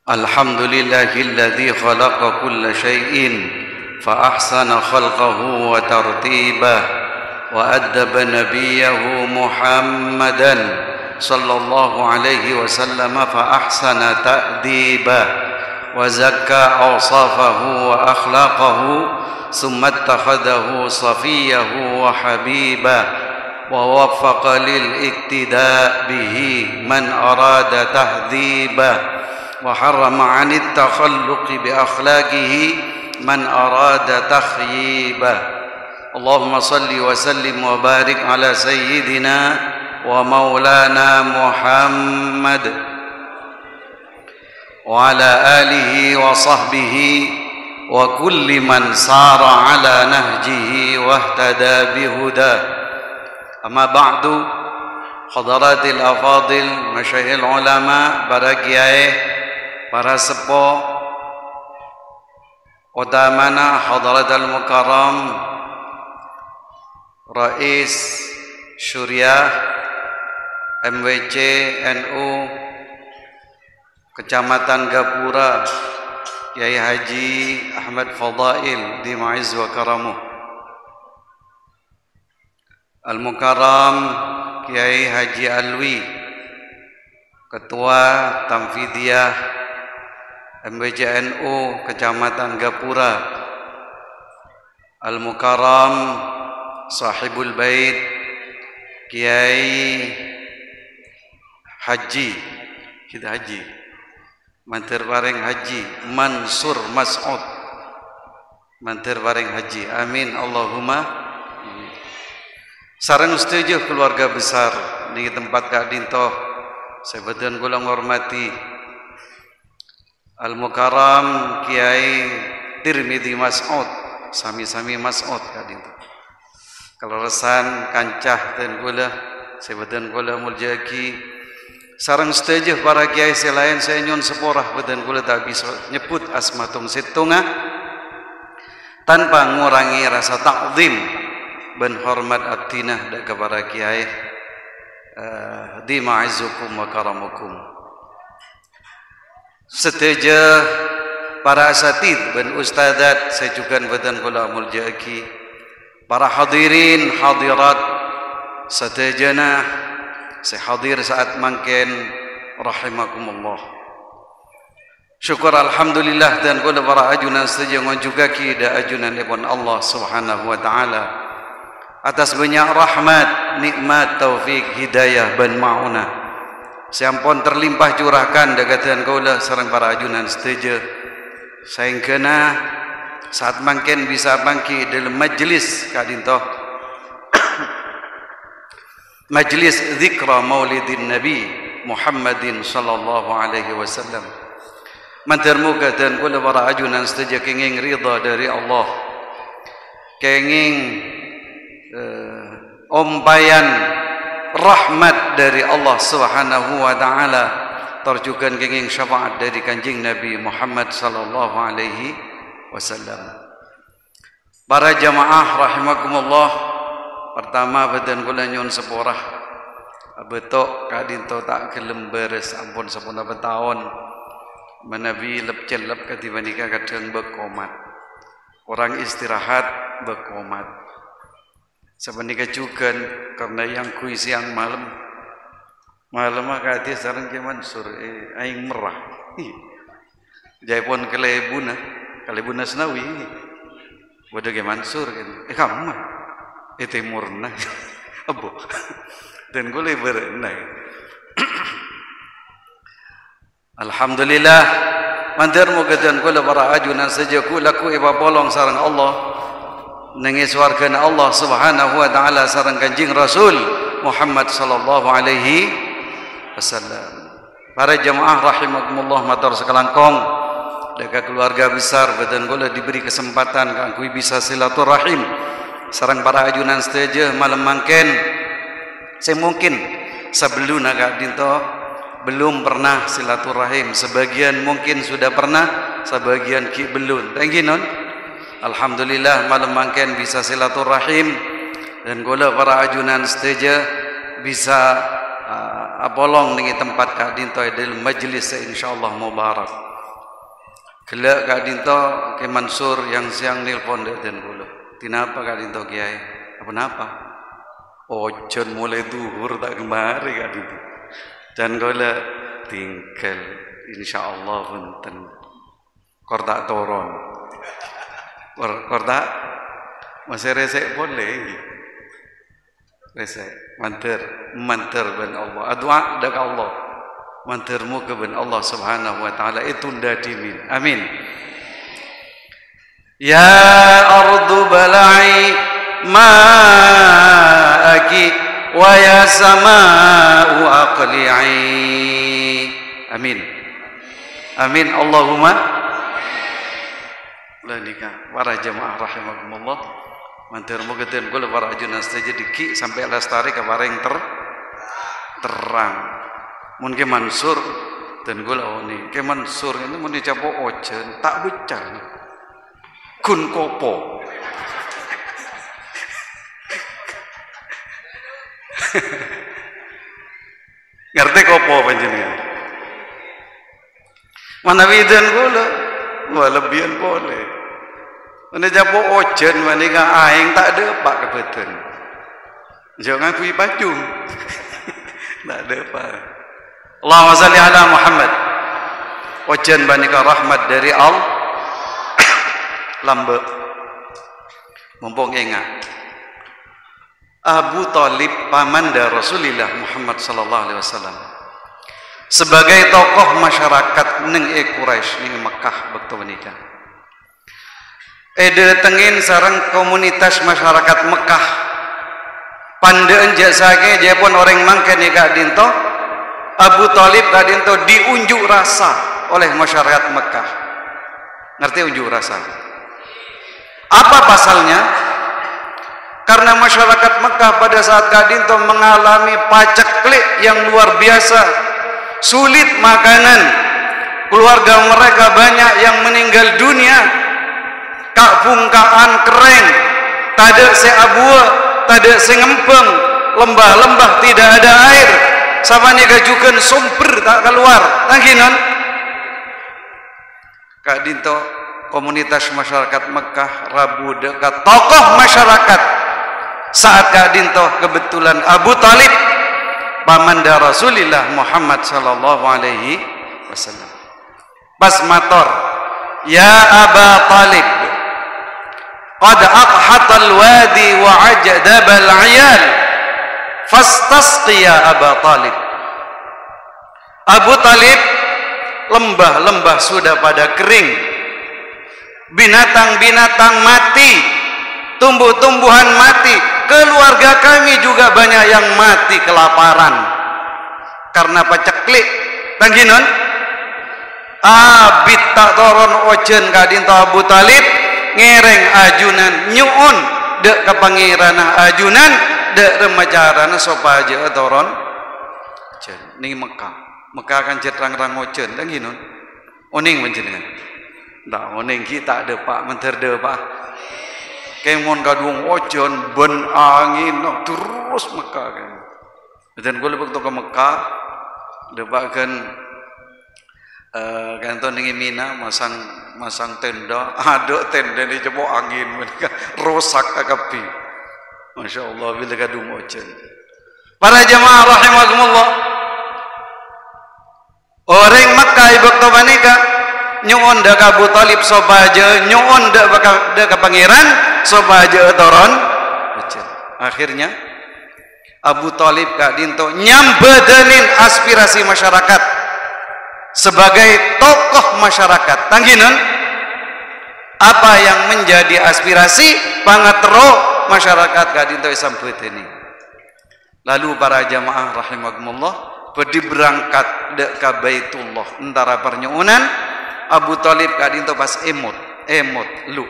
الحمد لله الذي خلق كل شيء فأحسن خلقه وترتيبه وأدب نبيه محمدا صلى الله عليه وسلم فأحسن تأديبه وزكى أوصافه وأخلاقه ثم اتخذه صفيه وحبيبه ووفق للاقتداء به من أراد تهذيبه وحرم عن التخلق بأخلاقه من أراد تخييبه اللهم صل وسلم وبارك على سيدنا ومولانا محمد وعلى آله وصحبه وكل من سار على نهجه واهتدى بهداه أما بعد Hadaratil afadil, masyaihil ulama, para kiai, para sepuh, utamana hadaratul mukarram, Rais Syuriah MWC NU Kecamatan Gapura, Kiai Haji Ahmad Fadail di Maiz wa Karamuh, Al-Mukarram Kiai Haji Alwi, Ketua Tamfidiyah MBCNU Kecamatan Gapura, Al-Mukarram Sahibul Bait Kiai Haji Mantir Bareng Haji Mansur Mas'ud Mantir Bareng Haji, amin Allahumma. Sareng setuju keluarga besar di tempat Kak Dinto, sebadan kula ngormati Al-Mukarram Kiai Tirmidzi Mas'ud, sami-sami Mas'ud Kak Dinto. Kalau resan kancah dan kula sebadan kula muljaki. Sareng setuju para kiai selain saya nyon seporah badan kula tak bisa nyebut asmatung situnga tanpa ngurangi rasa takzim ben hormat atinah kepada kiai di ma'izzukum wa karamukum. Seteja para asatid ben ustadzat saya juga badan kula muljaki, para hadirin hadirat setejana saya hadir saat mangken rahimakumullah. Syukur alhamdulillah dan kula para ajunan seteja juga kida ajunan ibn Allah subhanahu wa ta'ala atas banyak rahmat, nikmat, taufik, hidayah dan ma'unah sampun terlimpah curahkan dagatan kaula sareng para ajunan setuju saengkeuna saat mangken bisa bangki dalam majlis kadintoh majlis zikra maulidin nabi Muhammadin sallallahu alaihi wasallam mantar muga dan kula para ajunan setuju kenging ridha dari Allah, kenging ompayan rahmat dari Allah subhanahu wa ta'ala, terjukan kenging syafaat dari kanjeng Nabi Muhammad sallallahu alaihi wasallam. Para jamaah rahimakumullah, pertama badan kula nyun seporah betok kadinto tak gelem beres ampun sepuna tahun menabi lep celep katibanika kadang bekomat orang istirahat bekomat sebenarnya juga karena yang kui siang malam kati sareng ke Mansur aing merah jaipun kalebuna senawi bodoh ke Mansur kamu mah timurna abo dan gue berenai alhamdulillah mandir mugadan kula para ajunan saja kula ku iba bolong sareng Allah nangis wargana Allah subhanahu wa ta'ala sareng kanjing Rasul Muhammad sallallahu alaihi wasallam. Para jamaah rahimakumullah matur sekelangkong dekat keluarga besar badan kula diberi kesempatan kanggo bisa silaturahim sareng para ajunan setuju malam mangken saya mungkin sebelum agak dinto belum pernah silaturahim, sebagian mungkin sudah pernah, sebagian belum. Thank you non. Alhamdulillah malam mangken bisa silaturahim dan kula para ajunan seteja bisa abolong dengan tempat kadinto dalam majlis insyaallah mubarak. Gelak Kak Dinto ke Mansur yang siang nelpon dan kula. Tinapa Kak Dinto Kiai? Apa napa? Ojon mulai duhur tak kemari Kak Dinto. Dan kula tinggal insyaallah punten. Kor tak toron. Kor tak masih resek boleh. Resek manter ben Allah. Doa dak Allah. Mantermu ke ben Allah Subhanahu wa taala itu ndadimin. Amin. Ya ardu bala'i ma'aki wa ya sama'u aqli'i. Amin. Amin Allahumma. Lanika para jemaah rahimakumullah. Mantermu keten kula para ajunan saja diki sampai lestari ka bareng terang. Mun ke Mansur dan gula oni ke Mansur ini mun dicapo ojen tak becah kun kopo ngerti kopo panjenengan mana widan gula wah lebihan boleh mun dicapo ojen manika aing tak ada pak kebetulan jangan kui pacung tak ada pak. Allahumma salli ala Muhammad. Wajan banika rahmat dari Allah. Lambe. Mumpung ingat. Abu Talib pamanda Rasulullah Muhammad sallallahu alaihi wasallam. Sebagai tokoh masyarakat ning Quraisy ning Mekah bekto menika. Tengin sareng komunitas masyarakat Mekah. Pandeen jasake japon orang mangke nika dinto Abu Talib tadi itu diunjuk rasa oleh masyarakat Mekah. Ngerti unjuk rasa? Apa pasalnya? Karena masyarakat Mekah pada saat kadinto mengalami paceklik yang luar biasa, sulit makanan, keluarga mereka banyak yang meninggal dunia, kabungkaan kering, tada seabua, tada sengempeng, lembah-lembah tidak ada air. Sama ni gajukan sumber tak keluar tangkinan Kak Dinto komunitas masyarakat Mekah rabu dekat tokoh masyarakat saat Kak Dinto kebetulan Abu Talib pamanda Rasulullah Muhammad sallallahu alaihi wasallam pas mator ya Aba Talib qad aqhatal wadi wa ajdabal ayal fastasqi ya Aba Talib. Abu Talib, lembah-lembah sudah pada kering, binatang-binatang mati, tumbuh-tumbuhan mati, keluarga kami juga banyak yang mati kelaparan karena paceklik tangginon abit tak toron ojen kadinto Abu Talib ngereng ajunan nyuun dek kepangirana ajunan dek remajarana sopaja toron ning Mekah akan cetrang-rang ojen dan gini oning menjenengan tak oning kita ada pak menterde pak kemon kadung ojen ben angin terus Mekah kan dan gue lebih ke Mekah depak kan kanton ning Mina masang tenda ada tenda ni coba angin mereka rosak akapi. Masya Allah bila kadung ojen. Para jemaah rahimakumullah. Orang Makkah ibak tabanika nyuon dak Abu Talib sobaja nyuon dak pangeran sobaja toron ojen. Akhirnya Abu Talib Kak Dinto nyambedenin aspirasi masyarakat sebagai tokoh masyarakat. Tangginan apa yang menjadi aspirasi pangatero masyarakat Kadinto sampai ini. Lalu para jamaah rahimakumullah pergi berangkat dek ka Baitullah antara pernyuunan Abu Talib Kadinto pas emot lu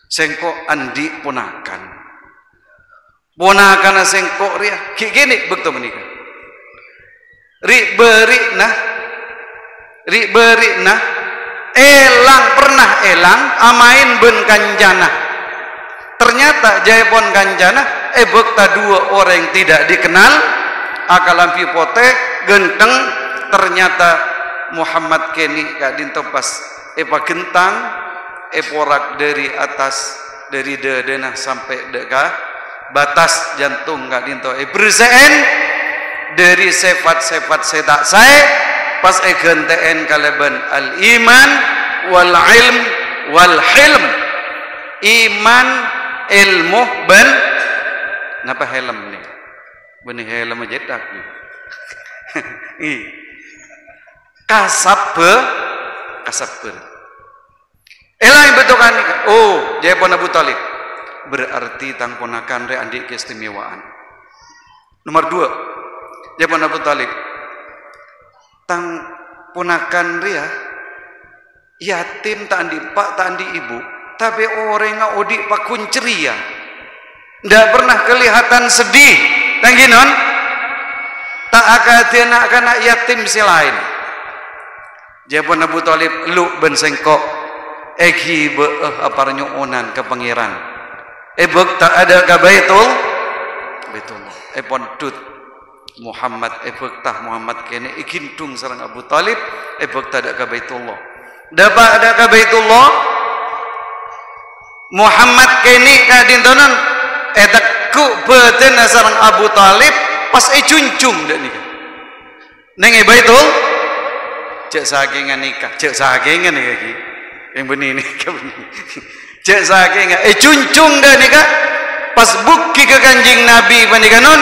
sengko andi ponakan sengko ria gini bekto menikah ri beri nah elang pernah elang amain ben kanjana ternyata jayapon kanjana bekta dua orang yang tidak dikenal akalampi pote genteng ternyata Muhammad Keni Kak Dinto pas epa gentang porak dari atas dari denah sampai deka batas jantung gak dinto bersen dari sifat-sifat sedak saya pas genteen kalaban al iman wal ilm wal hilm iman ilmu ben napa helm nih benih helm jedak nih kasab elang betul kan oh Jepun Abu Talib berarti tang ponakan re andi keistimewaan. Nomor 2 Jepun Abu Talib tang ponakan ria yatim tak andi pak tak andi ibu tapi orang nga odik pakun ceria ndak pernah kelihatan sedih tangginon tak akan anak yatim si lain. Jepun Abu Talib lu ben sengkok eki apa nyuunan ke pangeran ebek tak ada ke Baitullah pondut Muhammad ebek tah Muhammad kene ikintung sareng Abu Talib ebek tak ada ke Baitullah dapat ada ke Baitullah Muhammad kene kadintonan ku beten sareng Abu Talib pas cuncung dak nikah neng Baitul cek sakingan nikah cek sakingan iki yang benih ni cek saking cuncung dah ni kak pas bukti ke kanjing Nabi panikanon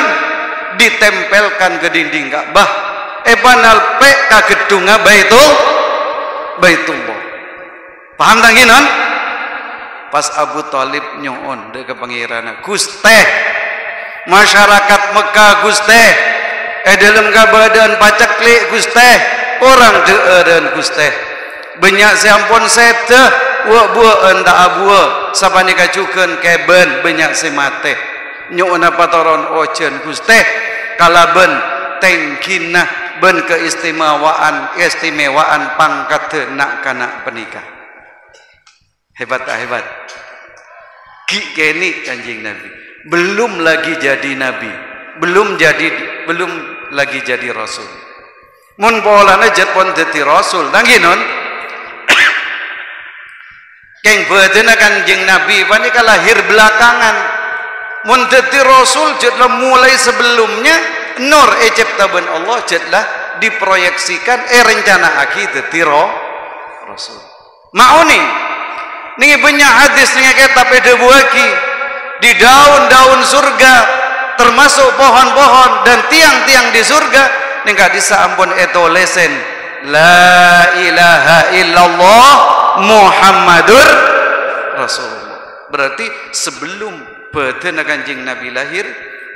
ditempelkan ke dinding Ka'bah panalpe ka gedunga Baitullah paham tanginon pas Abu Talib nyoon de ke pangirana Guste masyarakat Mekah Guste dalam kabadan pacaklik Guste orang dan Guste banyak siampun sete wa bua enda abua sabani kacukeun keben banyak si mate nyuuna patoron ocean Guste kalaben tengkinah ben keistimewaan pangkat nak kana penikah hebat tak hebat ki keni kanjing Nabi belum lagi jadi nabi belum lagi jadi rasul mun polana jet pon dadi rasul tangginon keng bedena kanjeng Nabi panika lahir belakangan mun dadi rasul jetlah mulai sebelumnya nur ciptaan Allah jetlah diproyeksikan rencana aki dadi rasul mauni ning banyak hadis ning kitab debuaki di daun-daun surga termasuk pohon-pohon dan tiang-tiang di surga ning hadis ampun etolesen la ilaha illallah Muhammadur Rasulullah berarti sebelum beten kanjing Nabi lahir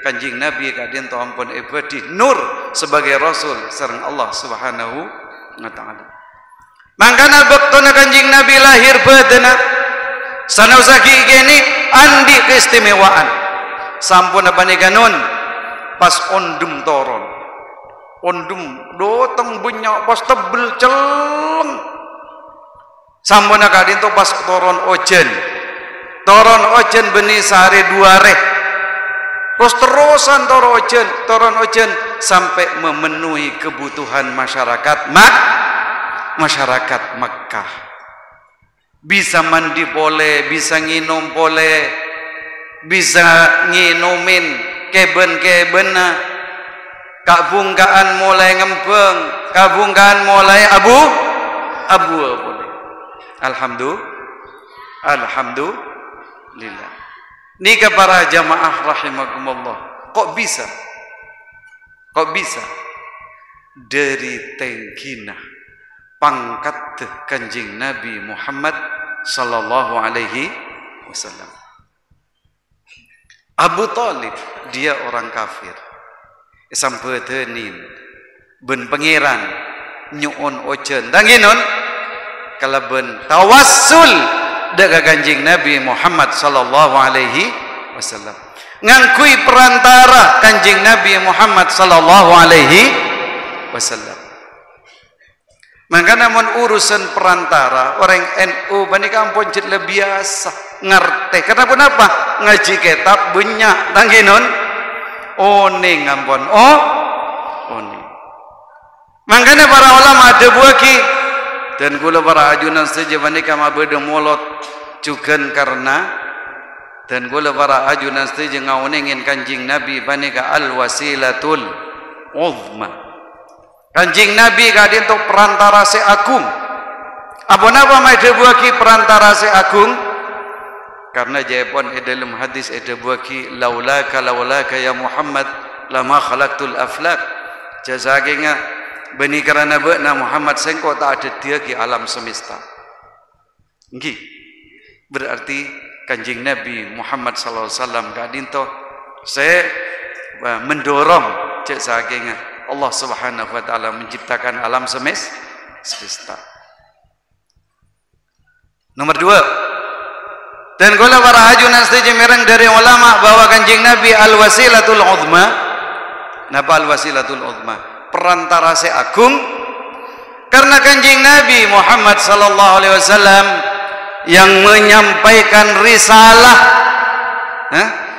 kanjing Nabi kadien to ampun ebadi nur sebagai rasul sareng Allah Subhanahu wa taala mangkana bektona kanjing Nabi lahir betena sanausaki gini andi keistimewaan sampun apa nikanun pas ondum toron ondum doteng banyak pas tebel celeng sampun kadin to pas toron ojen beni sehari 2 reh terus-terusan toron ojen sampai memenuhi kebutuhan masyarakat Makkah bisa mandi boleh bisa nginum boleh bisa nginumin keben kabungkaan mulai ngempeng kabungkaan mulai abu boleh alhamdulillah nika para jamaah rahimakumullah kok bisa dari tengkinah pangkat kanjing Nabi Muhammad sallallahu alaihi wasallam Abu Talib dia orang kafir sampai tenin ben pangeran nyuon ocean tanginon kalaben tawassul daga kanjing Nabi Muhammad sallallahu alaihi wasallam ngangkui perantara kanjing Nabi Muhammad sallallahu alaihi wasallam maka namun urusan perantara orang NU bani kampung jet lebih biasa ngerti kenapa ngaji kitab banyak tangginon one ngampun one makanya para ulama ada buaki dan kula para ajunan saja manika mabeda molot cukan karena dan kula para ajunan saja ngauningin kanjing Nabi manika al wasilatul uzma. Kanjing Nabi kadin to perantara se agung. Apa napa mai debuaki perantara se agung? Karena jawaban dalam hadis debuaki laulaka ya Muhammad lama khalaqtul aflak. Jazakenga bani karena beuna Muhammad sengko tak ada dia di alam semesta. Nggih. Berarti kanjing Nabi Muhammad sallallahu alaihi wasallam kadin to saya mendorong cek sakenga Allah Subhanahu wa taala menciptakan alam semesta. Nomor 2. Dan kala para ajunan setuju mereng dari ulama bahwa kanjing Nabi al-wasilatul uzma. Napa al-wasilatul uzma? Perantara se agung karena kanjing Nabi Muhammad sallallahu alaihi wasallam yang menyampaikan risalah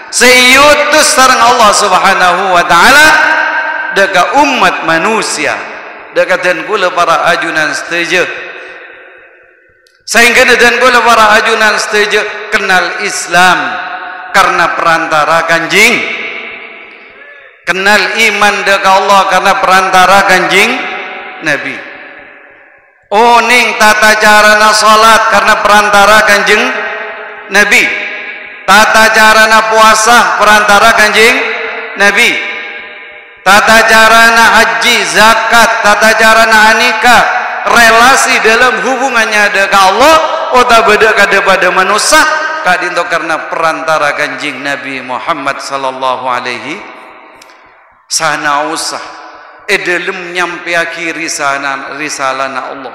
seyutus sareng Allah Subhanahu wa taala dekat umat manusia dekat dan kula para ajunan setuju sehingga dan kula para ajunan setuju kenal Islam karena perantara kanjing, kenal iman dekat Allah karena perantara kanjing Nabi. Oning tata carana salat karena perantara kanjeng Nabi. Tata carana puasa perantara kanjeng Nabi. Tata carana haji, zakat, tata carana nikah, relasi dalam hubungannya dengan Allah atau beda kepada manusia kadinto karena perantara kanjeng Nabi Muhammad sallallahu alaihi usah dalam nyampeaki risalana Allah.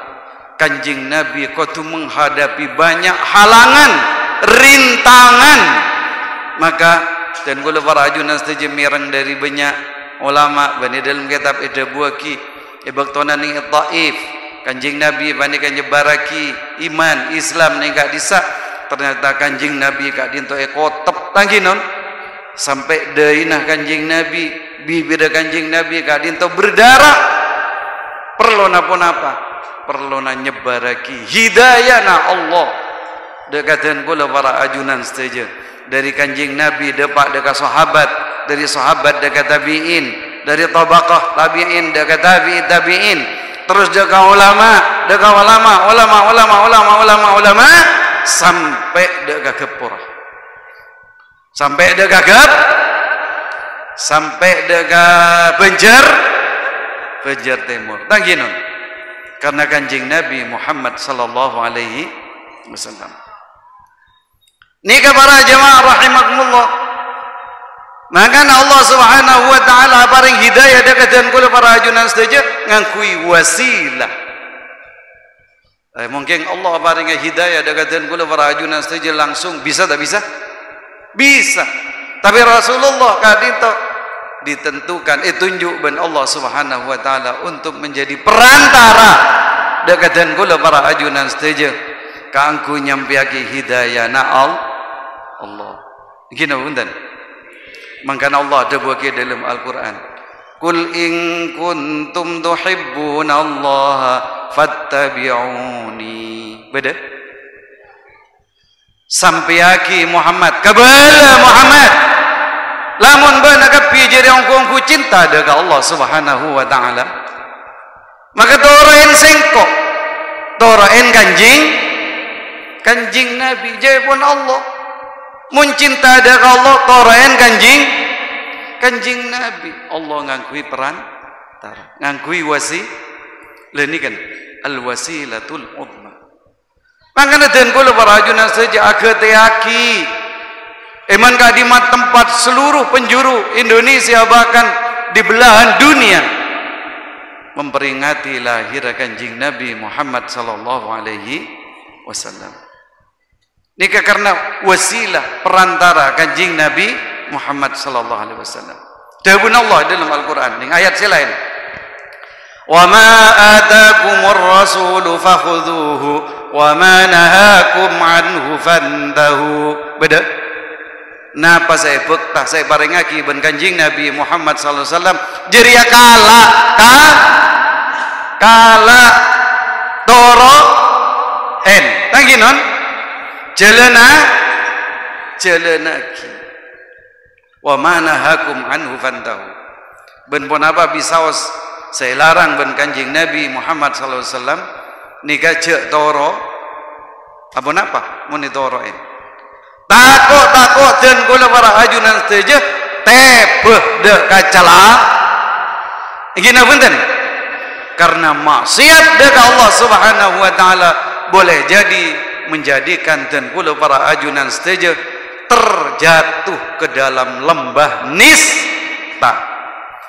Kanjeng Nabi kudu menghadapi banyak halangan, rintangan. Maka dan kula para ajunan setuju mireng dari banyak ulama bani dalam kitab buaki ibaqtona ning dhaif. Kanjeng Nabi bani kan nyebaraki iman Islam ning gak disa. Ternyata kanjeng Nabi kak dinto ekotep tangginon sampai dainah kanjeng Nabi bibir kanjeng Nabi kak dinto berdarah. Perlu napa? Perlu nyebaraki hidayah na Allah dekatan kula para ajunan setuju dari kanjeng Nabi depak dekat sahabat, dari sahabat dekat tabi'in, dari tabaqah tabi'in dekat tabi'in, terus dekat ulama sampai dekat kepurah, sampai dekat Banjar Timur tangginon karena kanjeng Nabi Muhammad sallallahu alaihi wasallam. Nika para jemaah rahimakumullah. Maka Allah Subhanahu wa taala paring hidayah dekatan kula para ajunan setuju ngangkui wasilah. Mungkin Allah paring hidayah dekatan kula para ajunan setuju langsung bisa tak bisa? Bisa. Tapi Rasulullah kadito ditentukan tunjuk ben Allah Subhanahu wa taala untuk menjadi perantara dekatan kula para ajunan setuju kangku nyampiaki hidayah na Allah. Gini punten. Mangkana Allah ada buat dalam Al-Quran. Kul in kuntum tuhibbuna Allah fattabi'uni. Beda. Sampiaki Muhammad. Kabala Muhammad. Lamun bana kapi jadi ongku cinta dengan Allah Subhanahu wa taala. Maka torain sengko. Torain kanjing Nabi jepun Allah. Mencinta dengan Allah torain kanjing Nabi. Allah ngangkui perantara, ngangkui leni kan al-wasilatul uzma. Makanya dan kula para ajunan saja aketeyaki eman kadimat tempat seluruh penjuru Indonesia bahkan di belahan dunia memperingati lahir kanjing Nabi Muhammad sallallahu alaihi wasallam. Nika karena wasilah perantara kanjing Nabi Muhammad sallallahu alaihi wasallam. Dawuh Allah dalam Al-Qur'an ning ayat selain. Wa ma ataakumur rasulu fakhudhuhu wa ma nahakum anhu fantahu. Beda. Napa saya bekta saya paringaki ben kanjing Nabi Muhammad sallallahu alaihi wasallam jeria kala toro ginon celenaki wa manahakum anhu fantahu ben pun apa bisaos saya larang ben Kanjeng Nabi Muhammad sallallahu alaihi wasallam nika cek toro apa napa mun ditoroin takut dan kula para ajunan saja tebeh de kacala gina punten karena maksiat dekat Allah Subhanahu wa taala boleh jadi menjadikan dan kula para ajunan setuju terjatuh ke dalam lembah nista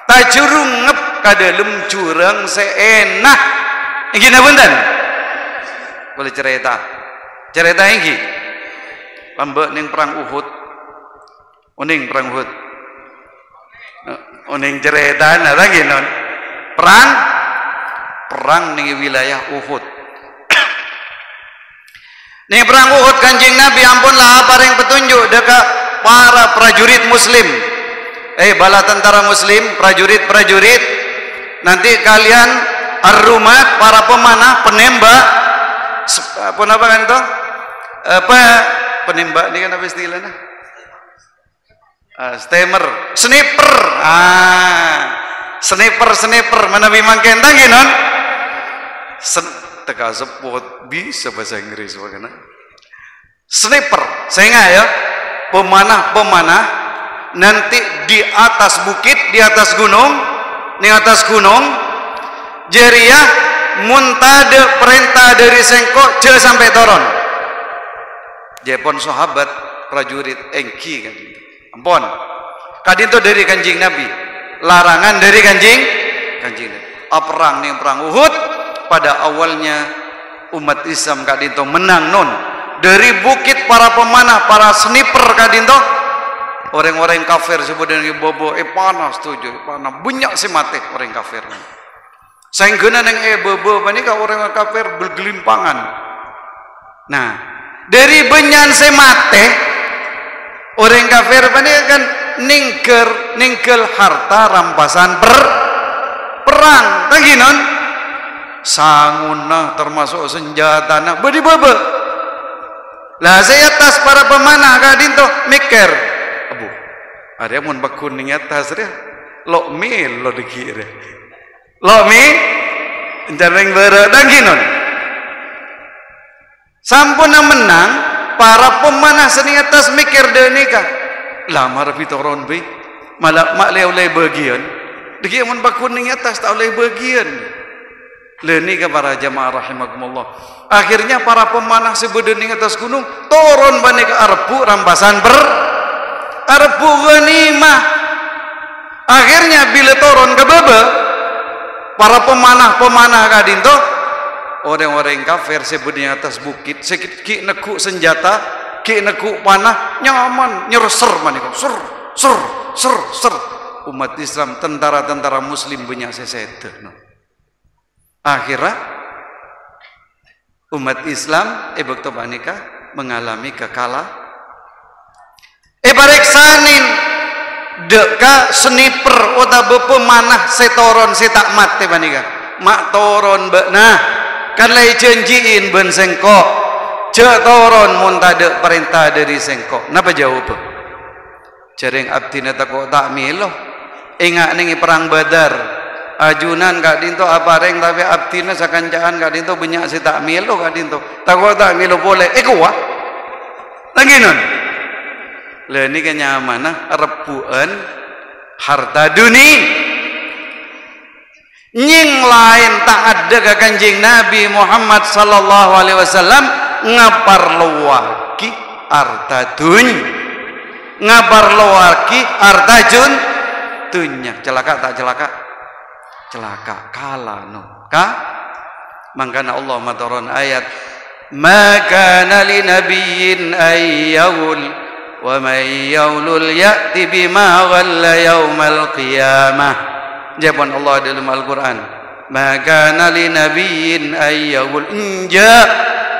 tajurung ngep ka dalam curang seenak gina punten boleh cerita iki lambek ning perang Uhud uning perang Uhud uning cerita lagi non perang ning wilayah Uhud ning perang Uhud Kanjeng Nabi ampunlah paring petunjuk dekat para prajurit muslim bala tentara muslim prajurit nanti kalian ar-rumat para pemanah penembak apa kan itu penembak ini kan apa istilahnya sniper menawi mangken tangge non teka sepot bisa bahasa Inggris bagaimana sniper sehingga ya pemanah nanti di atas bukit di atas gunung jeriah muntade perintah dari sengkok ce sampai toron jepon sahabat prajurit engki kan ampun kadinto dari Kanjeng Nabi larangan dari Kanjeng Nabi perang nih perang Uhud pada awalnya umat Islam kadinto menang non dari bukit para pemanah para sniper kadinto orang-orang kafir sebenarnya bobo panas tujuh panas banyak sih mati orang kafir sehingga neng bobo panika orang kafir bergelimpangan nah dari benyan semate orang kafir panika kan ningkel harta rampasan perang lagi non sanguna termasuk senjata bedi bebe lah saya atas para pemanah kadinto mikir abu ada yang mun bakun ning atas dia lo mil lo dikira lo mi jareng bere daginon sampun menang para pemanah seni atas mikir denika lamar pitoron be malah mak oleh bagian diki mun bakun ning atas tak oleh bagian leni ke para jamaah rahimakumullah akhirnya para pemanah sebedening atas gunung turun bani ke arbu rampasan arbu ghanimah akhirnya bila turun ke bebe para pemanah kadinto orang-orang kafir sebedening atas bukit sedikit ki nekuk senjata ki nekuk panah nyaman nyerser manika ser umat Islam tentara-tentara muslim banyak sesete akhirnya umat Islam bekto banika mengalami kekalah bareksanin deka sniper utawa pemanah setoron setak mate banika mak toron nah kan lay janjiin ben sengkok ce toron mun tade perintah dari sengkok napa jawab jareng abdina takok tak milo ingat ning perang Badar ajunan kadinto apareng tapi abdina sakancaan kadinto banyak si tak milo kadinto takut tak milo boleh kuah lagi non le ini kenyamanan rebuan harta dunia nying lain tak ada ke Kanjeng Nabi Muhammad sallallahu alaihi wasallam ngapar lawaki harta dunia ngapar lawaki harta dunia celaka tak celaka kala no mangkana Allah mataron ayat ma kana li nabiyyin ayyul wa may yaulul ya'ti bima ghalla yaumal qiyamah jaban Allah dalam Al-Qur'an ma kana li nabiyyin ayyul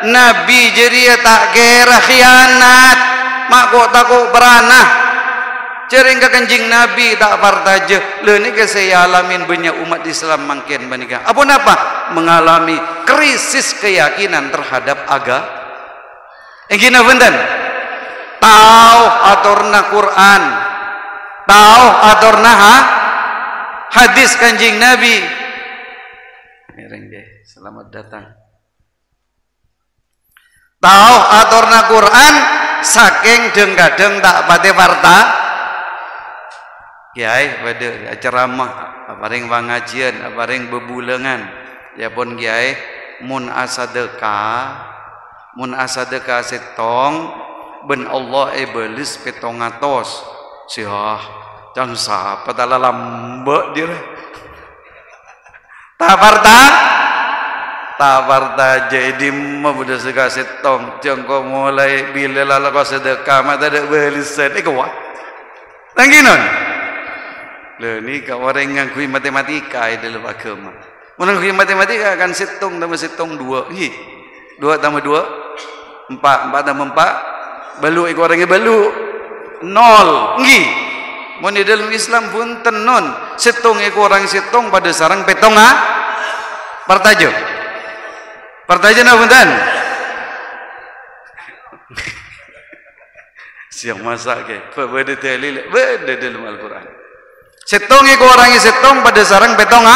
nabi jadi tak kira khianat mak kok takut beranah Cering ke Kanjeng Nabi tak partaje leuni ke saya alamin banyak umat Islam mangkin banika. Apa napa mengalami krisis keyakinan terhadap Engkina punten. Tau aturna Quran. Tau aturna hadis Kanjeng Nabi. Selamat datang. Tau aturna Quran saking deng-kadeng tak pati warta. Kiai pada ceramah, aparing pengajian, aparing bebulengan. Ya pun kiai mun asadeka setong ben Allah iblis 700 siah can sapa tala lambe dia tabarta jadi mah budak sega setong jengko mulai bila lala ka sedekah mah ada belisan ikawa tanginon le ni ka orang ngangkui matematika dalam agama mun ngangkui matematika kan setong tambah setong 2 hi 2 tambah 2 4 tambah 4 balu iko orangnya balu 0 nggih mun di dalam Islam pun tenon setong iko orang setong pada sarang petong partajo na punten siang masak ke beda dalil beda dalam Al-Qur'an setong iko orang setong pada sarang petong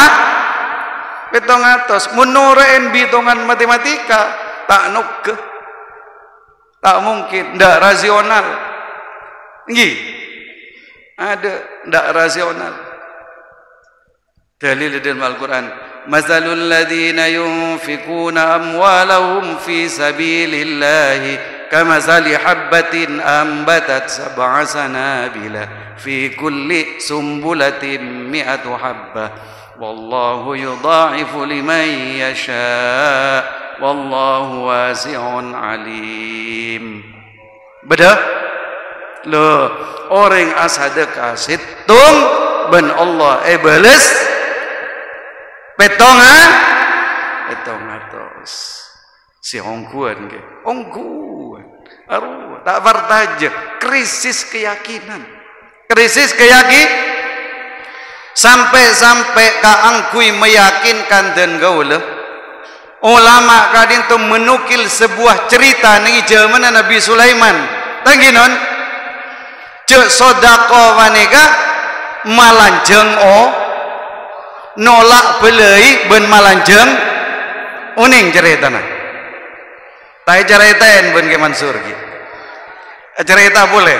atas menurut bitongan matematika tak nuke tak mungkin ndak rasional nggih ada ndak rasional dalil dalam Al-Qur'an mazalul ladzina yunfikuna amwalahum fi sabilillahi kamazali habbatin ambatat sab'a sanabila fi kulli sumbulatin mi'atu habbah wallahu yudha'ifu liman yasha wallahu wasi'un alim. Beda lo orang asadekah situng ben Allah iblis petong atos si ongkuan ke ongkuan aru tak wartaje krisis keyakinan sampai kaangkui meyakinkan dan gaula ulama kadin tu menukil sebuah cerita ni zaman Nabi Sulaiman tangginon cek sodako wanita malanjeng nolak belai ben malanjeng uning cerita na tai ceritain ben ke Mansur cerita boleh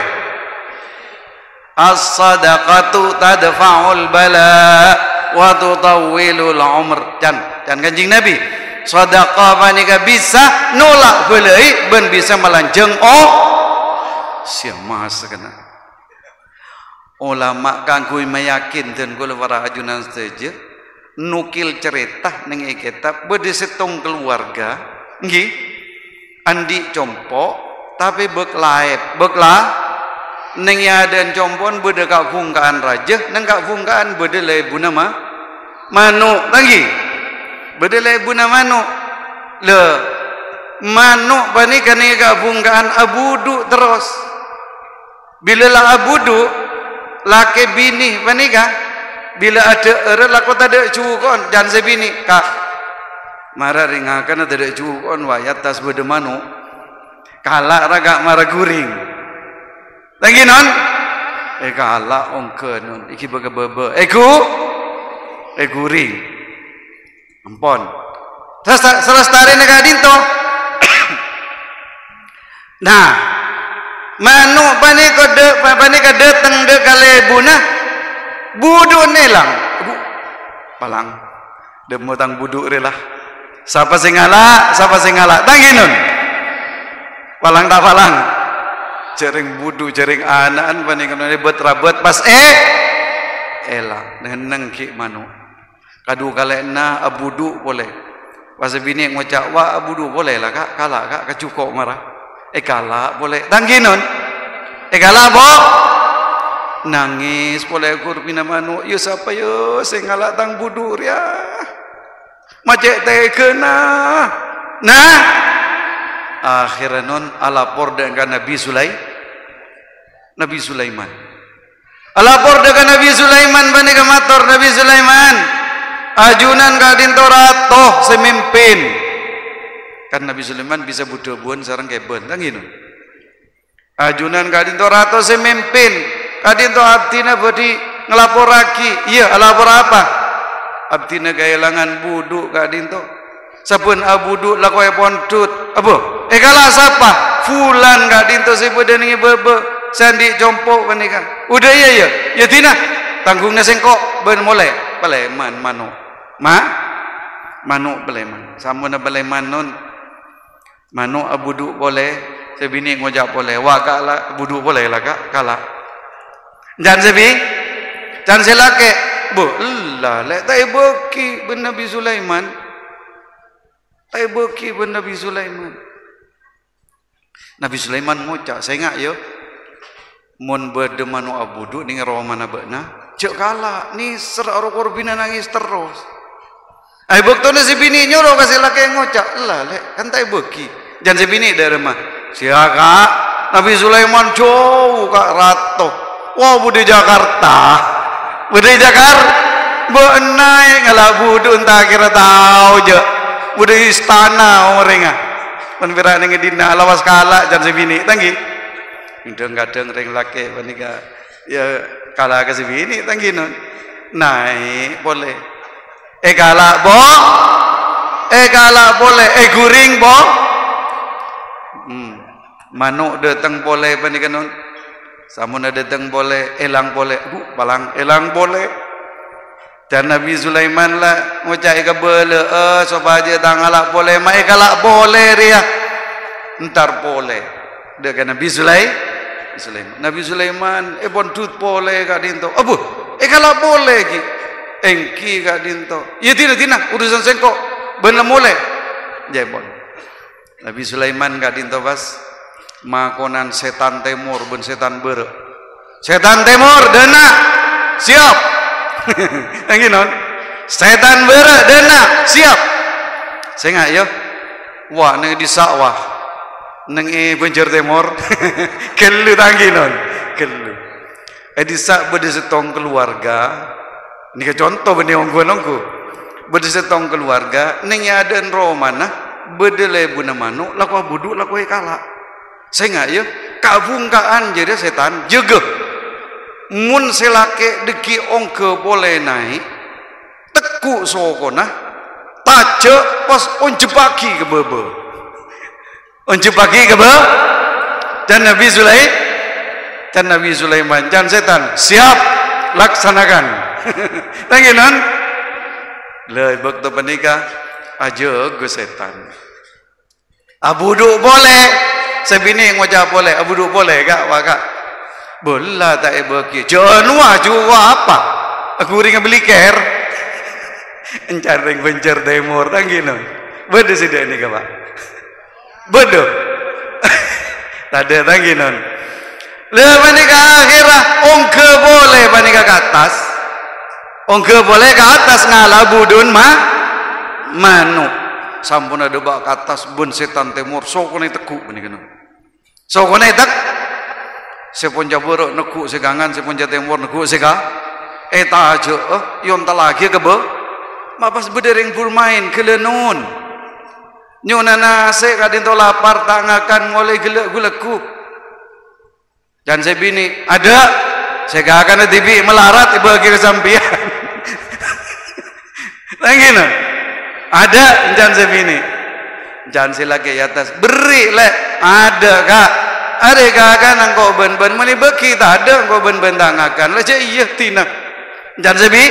as-sadaqatu tadfa'ul bala wa tutawwilul umr can Kanjeng Nabi sedekah panika bisa nolak belai ben bisa melanjeng sia mas kena ulama kangkui meyakin dan kula para ajunan saja nukil cerita ning kitab bede setong keluarga nggih andi compo tapi bekla ning yaden compon bede kafungkaan raja nang kafungkaan bede lebu nama manuk lagi bede lebu nama manuk le manuk panika ni kafungkaan abudu terus bila lah abudu laki bini panika bila ada laku tak ada cukon dan sebini kak marah ringakan tak ada cukon wayat tas bede manuk kalak raga marah guring lagi non kalak ongke non iki bebe guring ampon selestari negara dinto nah manuk panika datang de kalebuna budu nelang palang demotang budu relah siapa sing ngalah tanginun palang tak palang jering budu jering anaan panika rabet pas elah neneng ki manuk kadu kalena abudu boleh pas bini ngocak wa abudu boleh lah kak kalak kak kacukok marah kalak boleh tangginon kalak bo nangis boleh kurpina manuk yo siapa yo sing ngalak tang budur ya macet teh kena nah akhiran non alapor dengan Nabi Sulaiman alapor dengan Nabi Sulaiman panika matur Nabi Sulaiman ajunan kadin toratoh semimpin kan Nabi Sulaiman bisa butuh buan sareng keben kan gitu ajunan kadin to rato semimpin kadin to abdina bodi ngelaporaki iya lapor apa abdina kehilangan budu kadin to sapun abudu lakoy pontut apa kalah siapa fulan kadin to sebedan ngi bebe sandi jompo panika udah iya ya tina tanggungna sengkok ben mulai baleman manuk manuk baleman samuna baleman non manuk abudu boleh sebini ngojak boleh wa kala abudu boleh lah kak kala jan sebi jan selake bu lah le tai beki ben Nabi Sulaiman tai beki ben Nabi Sulaiman Nabi Sulaiman ngocak saya ngak yo mun berde manuk abudu ning ro mana beuna cek kala ni ser ro korbina nangis terus ai bektone si bini nyoro kasih laki ngocak lah le kan tai beki jan si bini dari mah siaka Nabi Sulaiman jauh kak rato wah budi Jakarta beunai ngalabudu entah kira tahu je budi istana orangnya penpira ning dina lawas kala jan si bini tanggi kadang ring laki panika ya kala ke si bini tanggi non naik boleh kala boleh guring bo manuk datang boleh panika non samun datang boleh elang boleh balang elang boleh dan Nabi Sulaiman lah ngucap ke bele sobaje tangalak boleh mai kalak boleh ria entar boleh dengan Nabi Sulaiman Nabi Sulaiman bontut boleh kak dinto abu kalak boleh ki engki kak dinto ya tina urusan sengkok bener boleh jebon Nabi Sulaiman kak dinto pas makonan setan timur ben setan bere setan timur dena siap yang non setan bere dena siap saya nggak yo wah neng di sawah neng benjer timur kelu tanggi non kelu di sak bede setong keluarga ini ke contoh bende onggo bede setong keluarga neng ada ro mana bede lebuna manuk laku budu laku kala saya nggak ya kabungkaan jadi setan jege mun selake deki ongke boleh naik teku sokona taje pas onjepaki ke bebe onjepaki ke bebe dan Nabi Sulaiman dan setan siap laksanakan tanginan le bakto panika aja ke setan abudu boleh sebini ngojak boleh abudu boleh kak wakak bola tak beki jonua jua apa aku ring beli ker encaring bencer timur tangino bedo sida ini kak pak bedo tade tanginon le panika akhirah ongke boleh panika ke atas ongke boleh ke atas ngalabudun manuk sampun ada bak ke atas bun setan timur sokone teku panika sokone tek sepon jaboro neku segangan sepon timur neku sega eta aja yon talagi ke be mapas bedering bermain kelenun nyunana se kadin to lapar tangakan ngoleh geleku dan saya bini ada saya akan TV melarat bagi kesampian lagi ada jangan saya bini jangan saya lagi atas beri le ada kak ada kakak nangko ben meni beki tak ada engkau ben tangakan lah iya tina jangan saya bini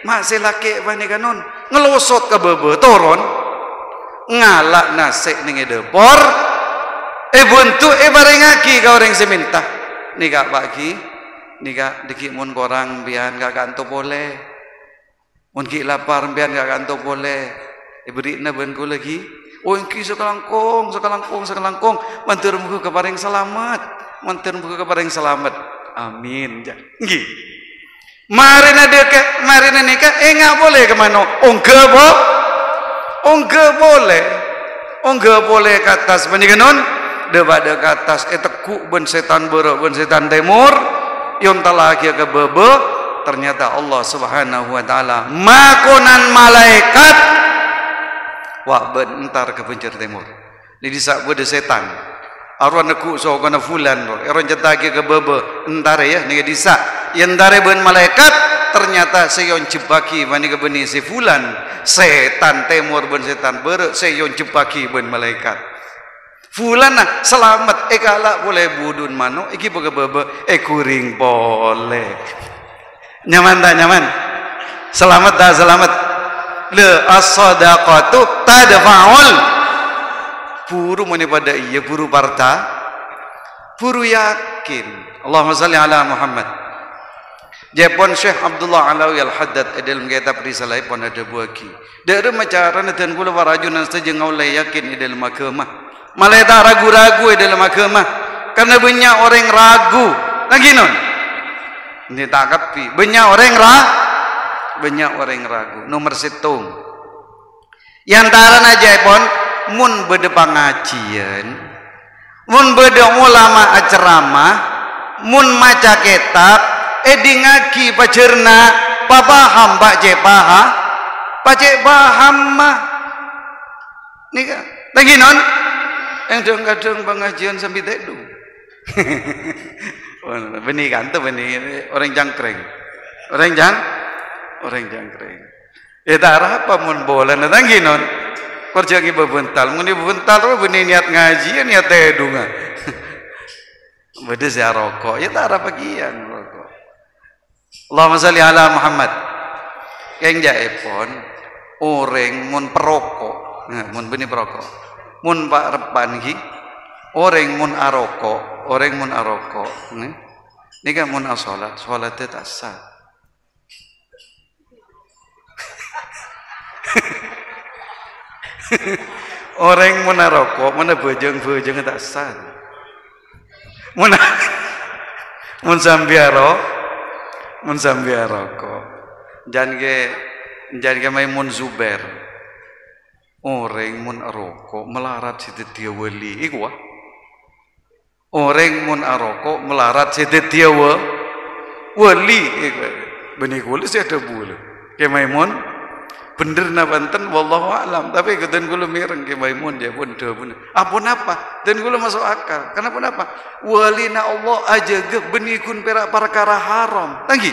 masih laki bani kanon ngelosot ke bebe toron ngalak nasik ning depor buntu barengaki ka orang seminta nika pagi nika diki mun korang bian ka kanto boleh mun ki lapar bian ka kanto boleh berina ben ku lagi engki sekalangkong mantur muga keparing selamat amin nggih marina nika enggak boleh ke mano ongge boleh ke atas panjenengan daripada ke atas teku ben setan bere ben setan timur yon talaki ke bebe ternyata Allah Subhanahu wa taala makonan malaikat Wah bentar ke pencir timur. Ni disak bode setan. Arwan aku so kana fulan ro. Eron jetake ke bebe entar ya ni disak. Yentare ben malaikat ternyata seyon jebaki bani ke beni si fulan. Setan timur ben setan ber seyon jebaki ben malaikat. Fulan nah selamat ekala boleh budun mano iki bege bebe kuring boleh. Nyaman tak nyaman? Selamat tak selamat? Le as-sadaqatu tadfa'ul puru mani pada iya puru parta puru yakin. Allahumma salli ala Muhammad. Jepon Syekh Abdullah Alawi Al-Haddad dalam kitab risalah pun ada buaki dari macaran dan kula warajunan saja ngaulai yakin dalam agama malah tak ragu-ragu dalam agama karena banyak orang ragu lagi non ini tak kapi banyak orang ragu. Nomor situng yang taran aja pun mun bede pengajian mun bede ulama ceramah mun maca kitab di ngaki pacerna papaham pak cek paham mah ni kan lagi non yang kadang pengajian sambil teduh benih kan tu benih orang jangkring orang jangkring. Tak apa mun bola natang ginon. Kerja ki bebental, mun bebental ro benih niat ngaji niat tedunga. Bede sia rokok, ya tak apa bagian rokok. Allahumma salli ala Muhammad. Keng jaepon orang mun perokok, mun benih perokok. Mun pak repan ki orang mun arokok, ni kan mun asolat tak sah. Orang mana rokok, mana bejeng tak sah. Mun sambil rokok. Jangan ke Maimun Zubair. Orang mun rokok melarat situ dia wali. Iku wah. Orang mun rokok melarat situ dia wali. Benih kulis ada bulu. Ke Maimun bener na banten wallahu alam tapi kedan kula mireng ke Maimun dia pun dah pun apa dan kula masuk akal kenapa walina Allah aja ge benikun perak perkara haram lagi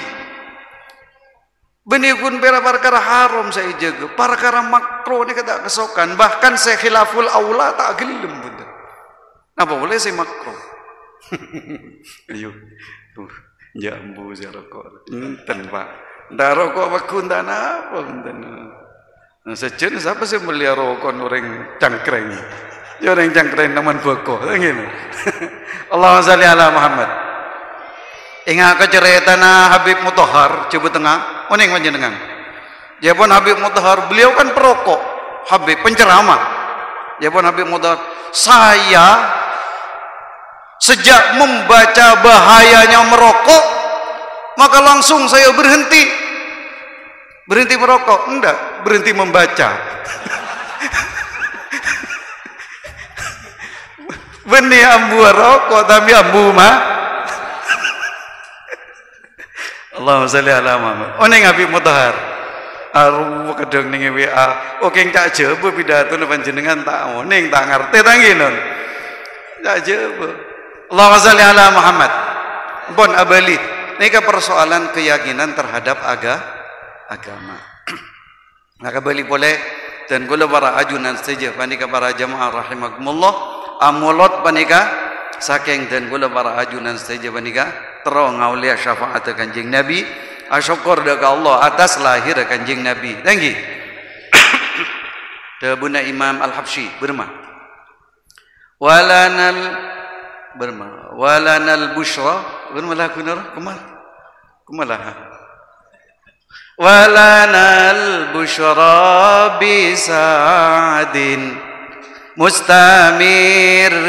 benikun perak perkara haram saya jaga perkara makruh ni kata kesokan bahkan saya khilaful aula tak gelem bener apa boleh saya makruh ayo jambu saya rokok enten Pak dah rokok bakun tak apa enten. Sejen siapa sih beli rokok orang cangkreng? Ya orang cangkreng naman boko, begini. Allahumma salli ala Muhammad. Ingat ke cerita Habib Mutahhar coba tengah, oning panjenengan. Ya pun Habib Mutahhar, beliau kan perokok, Habib penceramah. Ya pun Habib Mutahhar, saya sejak membaca bahayanya merokok, maka langsung saya berhenti merokok, enggak, berhenti membaca. Benih ambu rokok tapi ambu mah. Allahumma salli ala Muhammad. Oneng Habib Mutahhar. Aru kadang ning WA, oke cak jebo pidato panjenengan tak oneng tak ngerti ta nginon. Cak jebo. Allahumma salli ala Muhammad. Pun abali. Nika persoalan keyakinan terhadap agama. Maka balik boleh dan gula para ajunan saja panika para jamaah rahimakumullah amulot panika saking dan gula para ajunan saja panika terong ngaulia syafaat kanjeng Nabi asyukur dekat Allah atas lahir kanjeng Nabi tanggi de bunda Imam Al-Habsyi berma walanal busyra bermalah kunar kumalah ولنا البشرى بسعد مستمر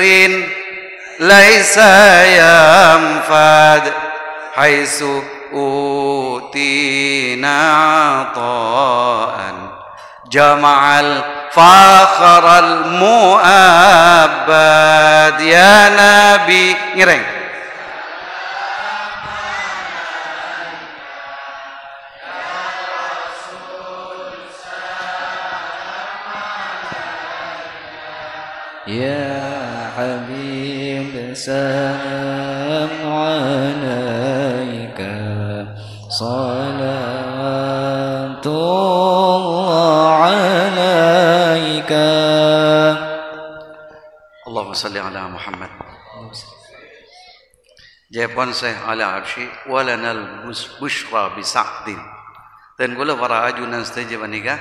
ليس ينفد حيث أوتينا عطاء جمع الفخر المؤبد يا نبي ngireng يا حبيب سلام عليك صلاة الله عليك اللهم صل على محمد Jepon Syekh ala absyi walanal bushra bisa'din dan kula para ajunan setuju menikah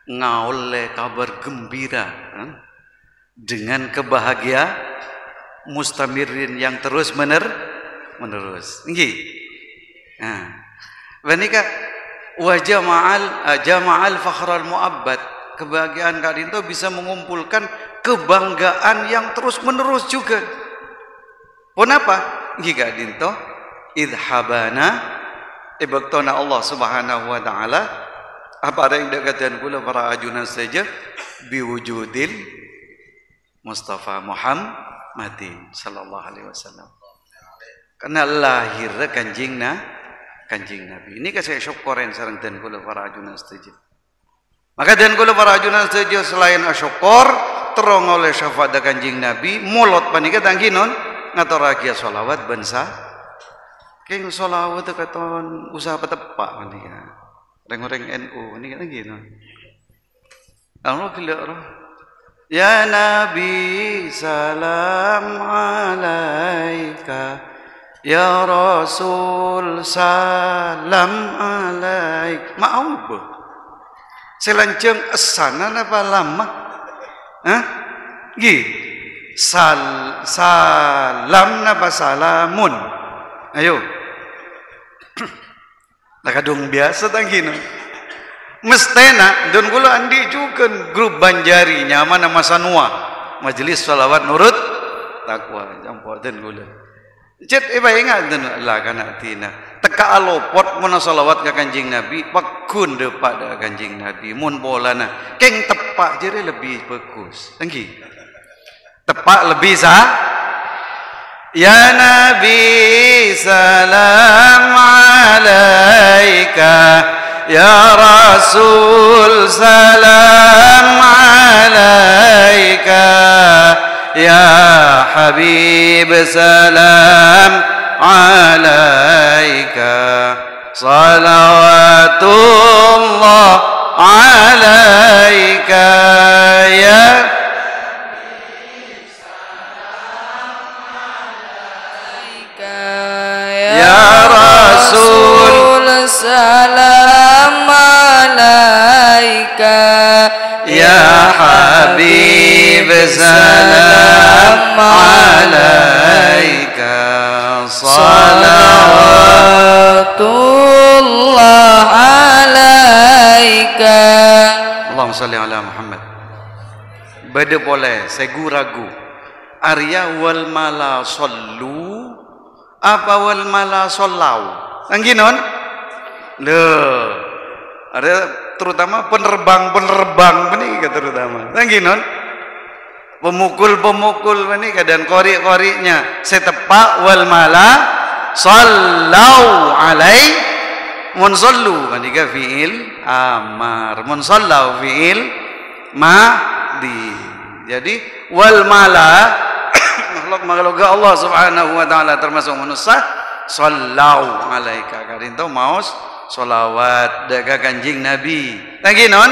ngaule kabar gembira dengan kebahagiaan mustamirin yang terus menerus nggih menikah wa jama'al fakhral mu'abbad kebahagiaan kali itu bisa mengumpulkan kebanggaan yang terus menerus juga pun apa jika dinto idhabana ibaktona Allah Subhanahu wa taala apa yang dekatan kula para ajunan saja biwujudil Mustafa Muhammadin sallallahu alaihi wasallam karena lahir kanjing Nabi ini kasih syukurin sareng den kula para ajunan saja maka den kula para ajunan saja selain syukur terong oleh syafaat kanjing Nabi mulot panika tangkinon ngaturagia sholawat bensa keng sholawat itu katon usaha petepak ini ya orang-orang NU ini kan gini Allah kira ya Nabi salam alaika ya Rasul salam alaik maaf selanceng esana apa lama gini salam napa salamun ayo nakadung biasa tangkino mestena don kula andi juga grup Banjari nyaman nama sanua majelis salawat nurut takwa jampoten kula cet ingat den lah kana tina teka alopot mun salawat ka Kanjeng Nabi pakun depada Kanjeng Nabi mun bolana keng tepak jere lebih bagus tangki tepat lebih sah ya Nabi salam alaika ya Rasul salam alaika ya Habib salam alaika salawatullah alaika ya Rasul salam alaika ya Habib salam alaika salawatullah alaika Allahumma salli ala Muhammad beda boleh seguragu arya wal mala sallu apa wal mala sallau angginon le ada terutama penerbang ini terutama angginon pemukul ini dan kori-korinya setepak wal mala sallau alai mun sallu manika fiil amar mun sallau fiil madi jadi wal mala makhluk Allah Subhanahu wa taala termasuk manusia sallau alaika karinto maos solawat deka Kanjeng Nabi lagi non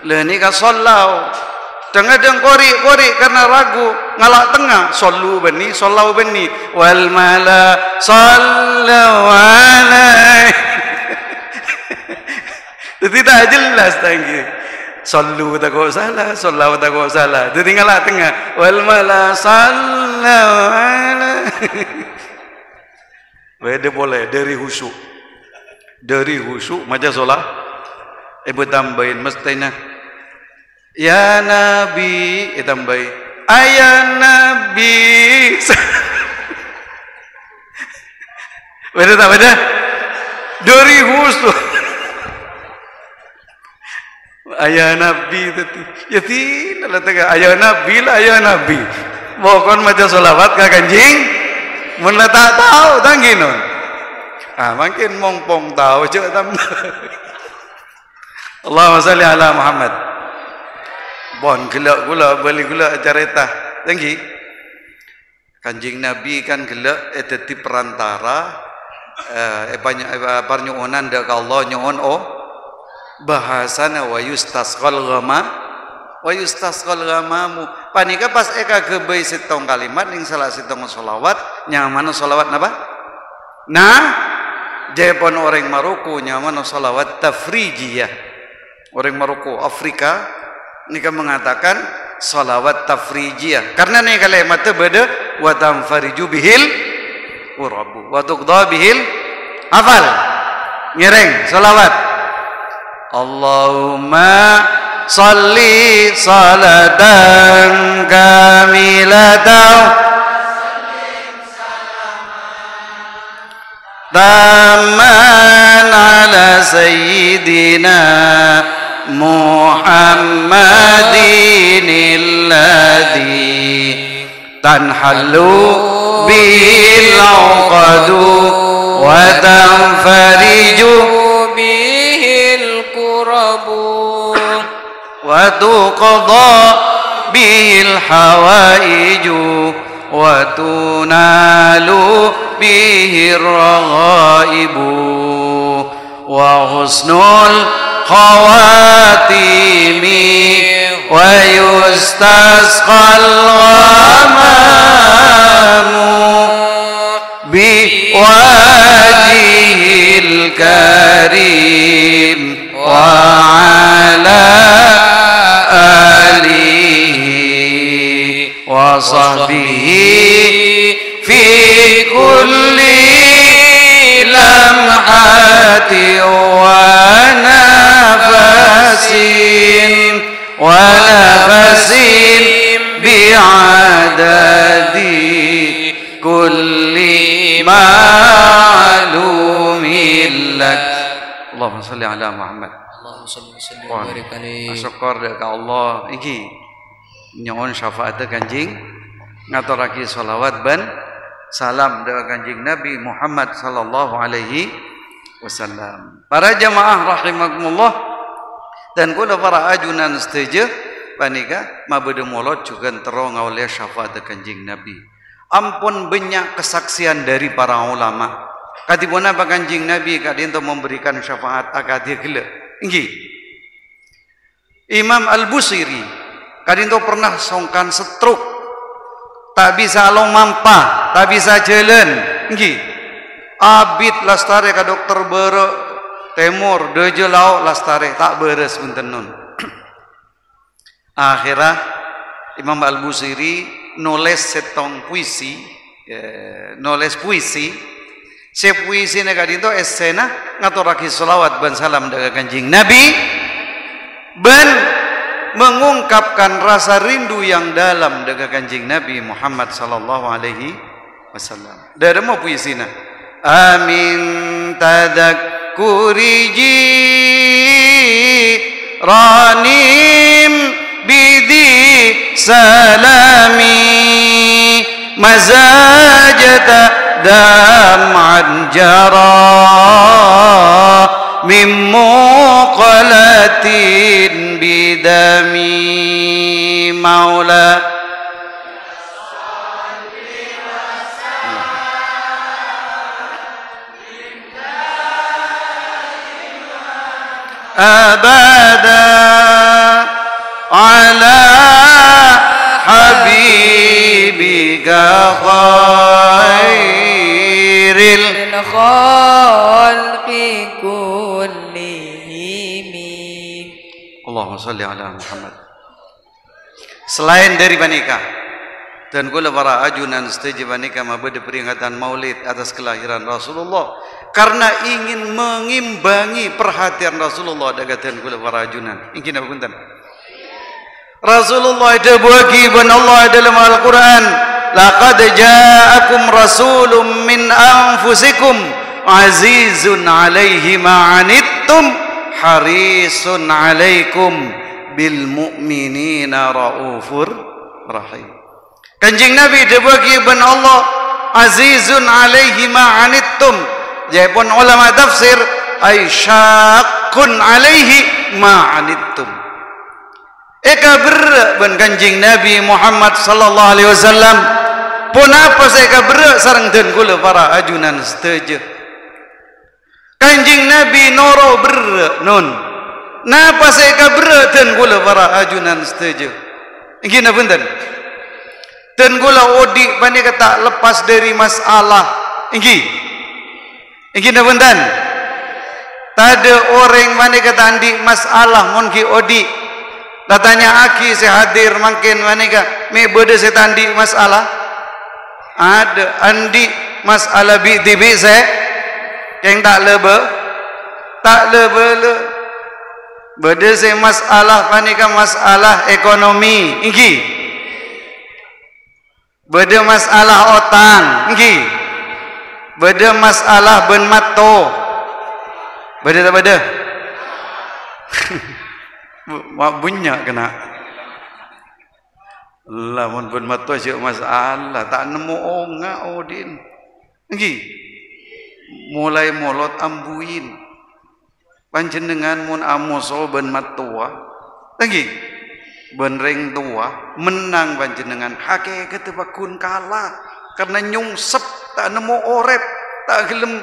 le ni ka sallau tengah deng kori karena ragu ngalak tengah sallu beni sallau beni wal mala sallau alai tidak jelas tanggi sallu tak kau salah, sallahu tak kau salah. Itu tinggallah tengah. Wal mala sallahu ala. Beda boleh dari khusyuk macam solat. Ibu tambahin mestinya. Ya Nabi, tambahin. Ayah Nabi. Beda tak beda? Dari khusyuk. Ayah Nabi tadi ya tidak lah ayah Nabi lah ayah Nabi bukan macam solawat ke Kanjeng mun tak tahu tangginon makin mongpong tahu cek tambah Allahumma salli ala Muhammad bon gelak gula beli gula cerita tinggi Kanjeng Nabi kan gelak eteti perantara banyak parnyuonan dak Allah nyuon bahasana wa yustasqal ghamamu panika pas eka gebei setong kalimat ning salah setong selawat nyaman selawat napa nah jepon orang Maroko nyaman selawat tafrijiyah orang Maroko Afrika nika mengatakan selawat tafrijiyah karena nih kalimat itu beda wa tamfariju bihil urabu wa tuqda bihil hafal ngereng selawat Allahumma salli salatan kamilatan tamman ala sayyidina Muhammadin alladhi tanhallu bil 'uqadu wa tanfariju bihil qurabu wa tuqda bil hawaiju wa tunalu bihir raghaibu wa husnul khawatimi wa yustasqal ghamamu bi wajhil karim wa ala alihi wa sahbihi fi kulli lamhati wa nafasin bi'adadi kulli ma'lumin lak Allahumma salli ala Muhammad Allahumma salli wa barik alaihi syukur dekat Allah iki nyon syafaat kanjing ngaturake selawat ban salam dekat kanjing Nabi Muhammad sallallahu alaihi wasallam. Para jamaah rahimakumullah dan kula para ajunan setuju panika mabede molot juga terong oleh syafaat kanjing Nabi. Ampun banyak kesaksian dari para ulama. Katibuna apa kanjing Nabi kadinto memberikan syafaat akadi gele. Inggih. Imam Al-Busiri kadinto pernah songkan stroke. Tak bisa long mampa, tak bisa jalan. Inggih. Abid lastare ka dokter bere temur deje lau lastare tak beres punten nun. Akhirah Imam Al-Busiri nulis setong puisi, nulis puisi. Se puisi ne kadinto esena ngaturake selawat ban salam daga kanjing Nabi ben mengungkapkan rasa rindu yang dalam daga kanjing Nabi Muhammad sallallahu alaihi wasallam. Dari mau puisina amin tadakkuri ranim bidi salami mazajata dam'an jara min muqalatin bidami maula abada ala habibika khairil khalqi kullihim. Allahumma salli ala Muhammad. Selain dari panika dan kula para ajunan setuju panika mabede peringatan Maulid atas kelahiran Rasulullah karena ingin mengimbangi perhatian Rasulullah dagatan kula para ajunan. Ingin apa punten? Rasulullah itu bagi ban Allah dalam Al-Qur'an, laqad ja'akum rasulun min anfusikum azizun 'alaihi ma 'anittum harisun 'alaikum bil mu'minina raufur rahim. Kanjeng Nabi dibagi ban Allah azizun 'alaihi ma 'anittum. Jaipun ulama tafsir ay syaqqun 'alaihi ma 'anittum. eka berak ben kanjing Nabi Muhammad sallallahu alaihi wasallam pun apa saya ka berak sareng den kula para ajunan setuju kanjing Nabi noro berak nun napa saya ka berak den kula para ajunan setuju gina punten den kula odi bani kata lepas dari masalah inggi gina punten tade orang bani kata andi masalah mon ki odi datanya aki saya hadir makin manika me bede saya tandi masalah ada andi masalah bi tibi saya yang tak lebe le bede saya masalah manika masalah ekonomi inggi bede masalah otang inggi bede masalah ben mato bede tak bede mak bunyak kena lamun pun mato syuk masalah tak nemu onga odin nggih mulai molot ambuin panjenengan mun amoso ben matua nggih ben ring tua menang panjenengan hakikat bakun kalah karena nyungsep tak nemu orep tak gelem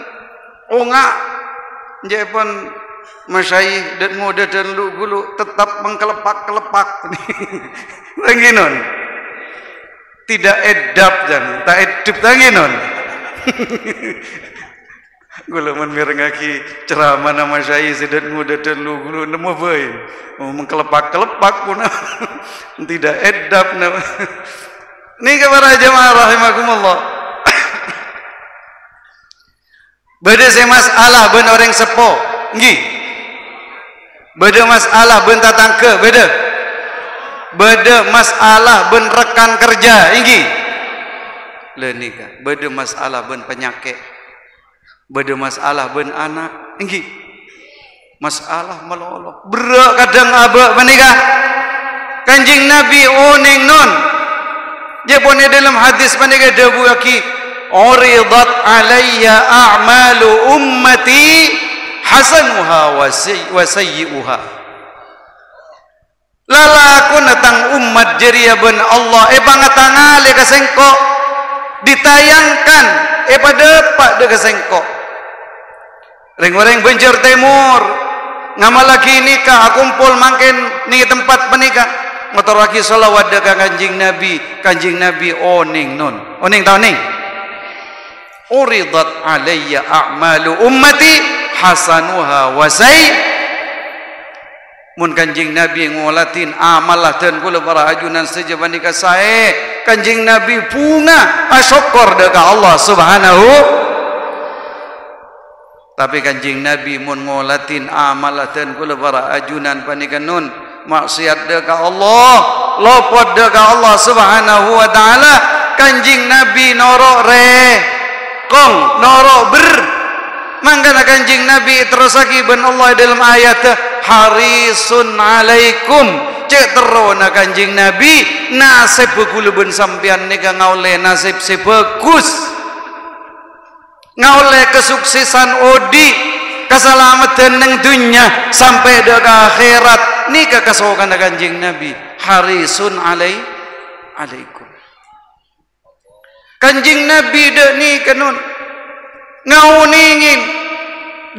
onga jepon masyayikh dan muda dan lu tetap mengkelepak-kelepak tanginon tidak edap dan tak edap tanginon gula man mirengaki ceramah nama masyayikh dan muda dan lu nemu bae mengkelepak-kelepak pun tidak edap ni kepada jemaah rahimakumullah beda saya masalah ben orang sepo nggih beda masalah ben tatangke beda masalah ben rekan kerja inggi lenika beda masalah ben penyakit beda masalah ben anak inggi masalah melolok berak kadang abak menikah kanjing Nabi oning non dia pun dalam hadis menikah debu aki uridat alayya a'malu ummati hasanuha wa sayyi'uha lalaku natang umat jeria ben Allah bangatangale kasengko ditayangkan pada pak de kasengko ring-ring Banjar Timur ngamalaki nikah kumpul mangken ni tempat penikah motor laki selawat de kanjing Nabi oning non oning tau ning uridat alayya a'malu ummati hasanuha wasai mun kanjing Nabi ngolatin amalah dan kula para ajunan saja bandika sae kanjing Nabi punga asyukur dekat Allah subhanahu tapi kanjing Nabi mun ngolatin amalah dan kula para ajunan bandika nun maksiat dekat Allah lopot dekat Allah subhanahu wa ta'ala kanjing Nabi norok kong norok mangkana kanjing Nabi terus lagi ben Allah dalam ayat harisun alaikum cek terona kanjing Nabi nasib kula ben sampean nika ngaule nasib sebagus ngaule kesuksesan odi keselamatan nang dunya sampai ke akhirat nika kasokan kanjing Nabi harisun alaikum kanjing Nabi de ni kanun ngauningin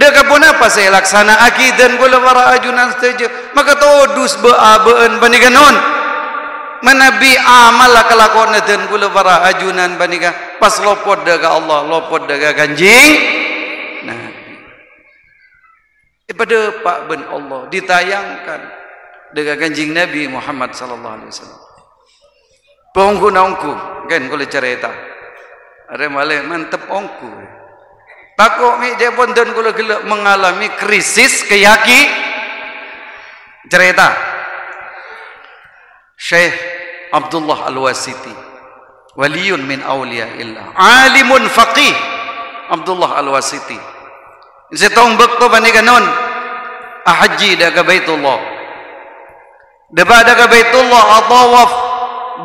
deka pun apa saya laksana akidan kula para ajunan setuju maka todus beabeen banikan non menabi amal kelakon dan kula para ajunan banika pas lopot deka Allah lopot deka kanjing Nabi pada pak ben Allah ditayangkan deka kanjing Nabi Muhammad sallallahu alaihi wasallam pongku naungku kan kula cerita are male mantep ongku takut mi dia pun dan kula gelak mengalami krisis keyaki cerita Syekh Abdullah Al-Wasiti waliyun min awliyaillah alimun faqih Abdullah Al-Wasiti saya tahu bekto banikan non haji dah ke Baitullah debat dah ke Baitullah tawaf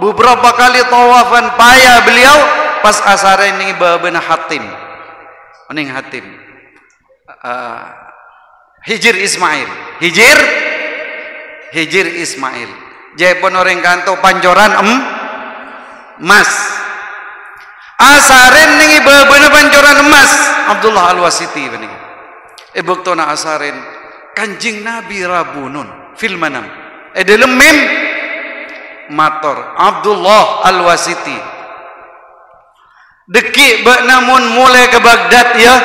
beberapa kali tawafan payah beliau pas asar ini babena hatim oning hatim Hijir Ismail Jepun orang kanto pancoran emas. Asaren ning bener pancoran emas. Abdullah Al-Wasiti bening. Bektona asaren Kanjing Nabi rabunun fil manam. Dalam mim mator Abdullah Al-Wasiti. Deki bak namun mulai ke Baghdad ya.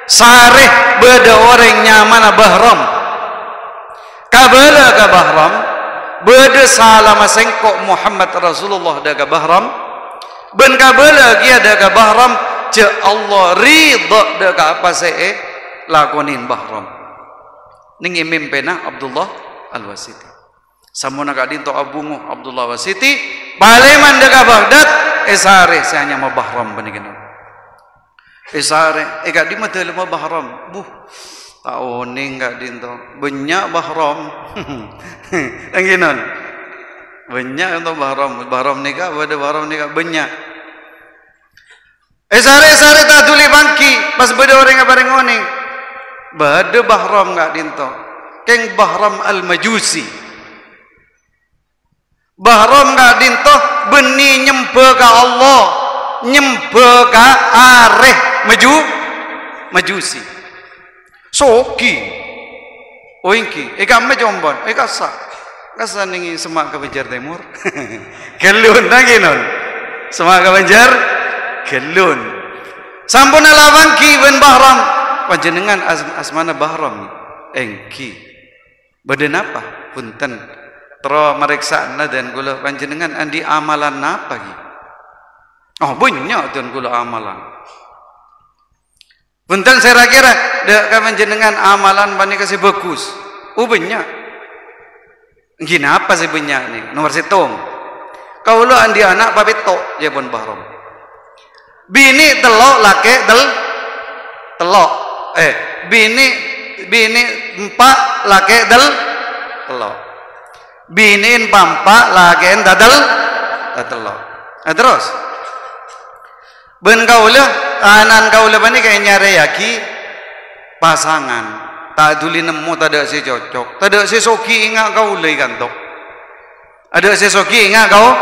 Sareh beda orang nyaman Bahram. Kabala ke Bahram. Beda salama sengkok Muhammad Rasulullah daga Bahram. Ben kabala kia daga Bahram. Ce Allah ridha daga apa saya lakonin Bahram. Ning imam pena Abdullah Al-Wasiti. Samuna kadin to abungu Abdullah Wasiti baleman daga Baghdad esare saya ma Bahram banigen. Esare ega di madal ma Bahram. Buh taoning kadin to banyak Bahram. Anginan. Banyak untuk Bahram. Bahram nikah bade Bahram nikah banyak. Esare tak tuli bangki pas bade orang ngabareng ngoning. Bade Bahram enggak dinto. Keng Bahram Al-Majusi. Bahram enggak dinto beni nyembe ka Allah, nyembe ka areh Majusi. Soki. Oingki, eka me jombon, eka sa. Kasa ningi semak ke Banjar Timur. Kelun lagi non. Semak ke Banjar kelun. Sampun alawangki ben Bahram. Panjenengan asmana Bahram engki badan apa punten tro mereksana dan kula panjenengan andi amalan apa gi oh banyak dan kula amalan punten saya kira dak panjenengan amalan pani kasih bagus banyak gina apa sih banyak nih nomor setong kaula andi anak pabeto ya pun Bahram bini telok lake telok bini empat laki telok bini empat laki telok terus ben kaulah anan kaulah bani kayak nyari yaki pasangan tak duli nemu tak ada si cocok tak ada si soki ingat kaulah kantok ada si soki ingat kau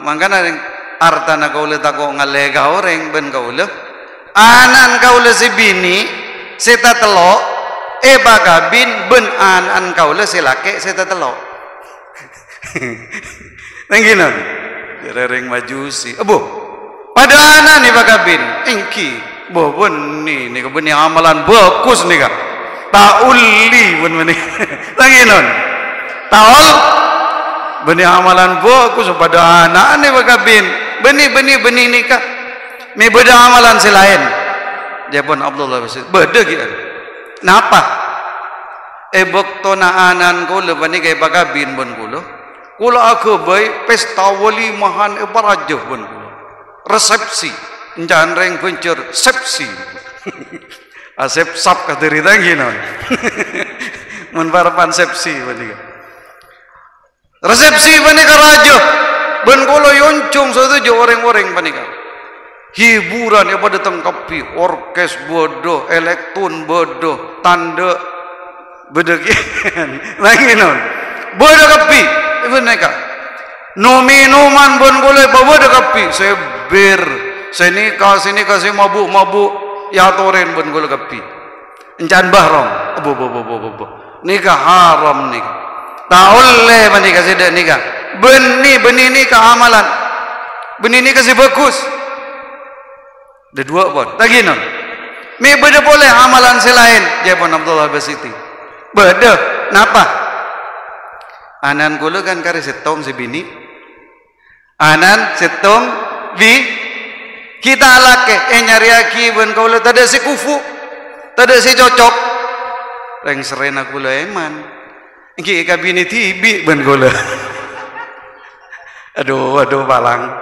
mangkana artana kaulah tak kau ngalega orang ben kaulah anan kaulah si bini seta telok bagabin ben anan kaulah si laki seta telok nangginan dereng Majusi pada anan ni bagabin engki ben ni kebeni amalan bagus ni kak tauli ben meni nangginan taul beni amalan bagus pada anak ni bagabin beni ni kak me beda amalan selain Japon Abdullah Wasiti beda gitu napa bektona anan kula bani kay bagabin bon kula aku bae pesta walimahan barajo bon kula resepsi njan reng bencur sepsi asep sap kadiri tanginon mun parapan sepsi bani resepsi bani karajo bon kula yoncung setuju orang-orang bani hiburan yang pada tengkapi orkes bodoh, elektron bodoh, tanda bedekian lagi non bodoh kapi mereka no minuman bon boleh bodoh kapi saya bir saya nikah saya mabuk ya toren bon boleh kapi encan Bahram nikah haram nikah tak oleh menikah sedek nikah benih nikah amalan benih nikah si bagus ada dua pun lagi non me beda boleh amalan selain Japon Abdullah Wasiti beda napa anan kula kan kare setong si bini anan setong bi kita lake nyari aki ben kula tada si kufu tada si cocok reng serena kula eman iki kabini tibi ben kula aduh balang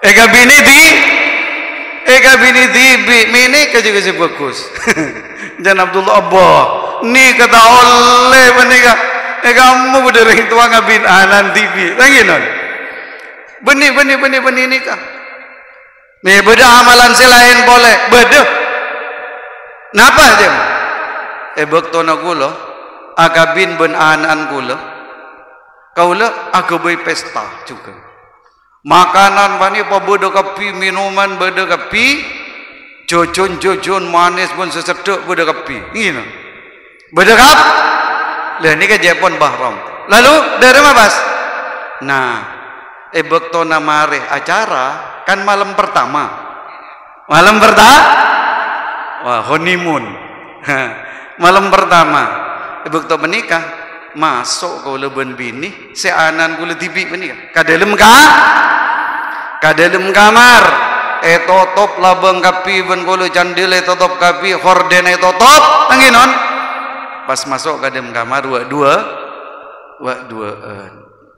kabini kabini tibi mini juga si bagus Jan Abdullah Abah ni kata oleh menikah kamu berdering tua ngabin anan tibi lagi non benih nikah nih beda amalan selain boleh beda napa aja bektona kula agabin ben anan kula Kaulah aku beri pesta juga. Makanan bani apa beda kopi, minuman beda kopi, jojun manis pun sesedek beda kopi. Ngino. Beda kap. Lah ni ke Jepun Bahram. Lalu dari mana Bas? Nah, bekto namare acara kan malam pertama. Malam pertama? Wah, honeymoon. Malam pertama. Bekto menikah, masuk kau leben bini, seanan kau tibi menikah. Kadalem kamar. Totop labang kapi ben kau candil totop kapi, horden totop. Tanginon. Pas masuk ke dalam kamar dua.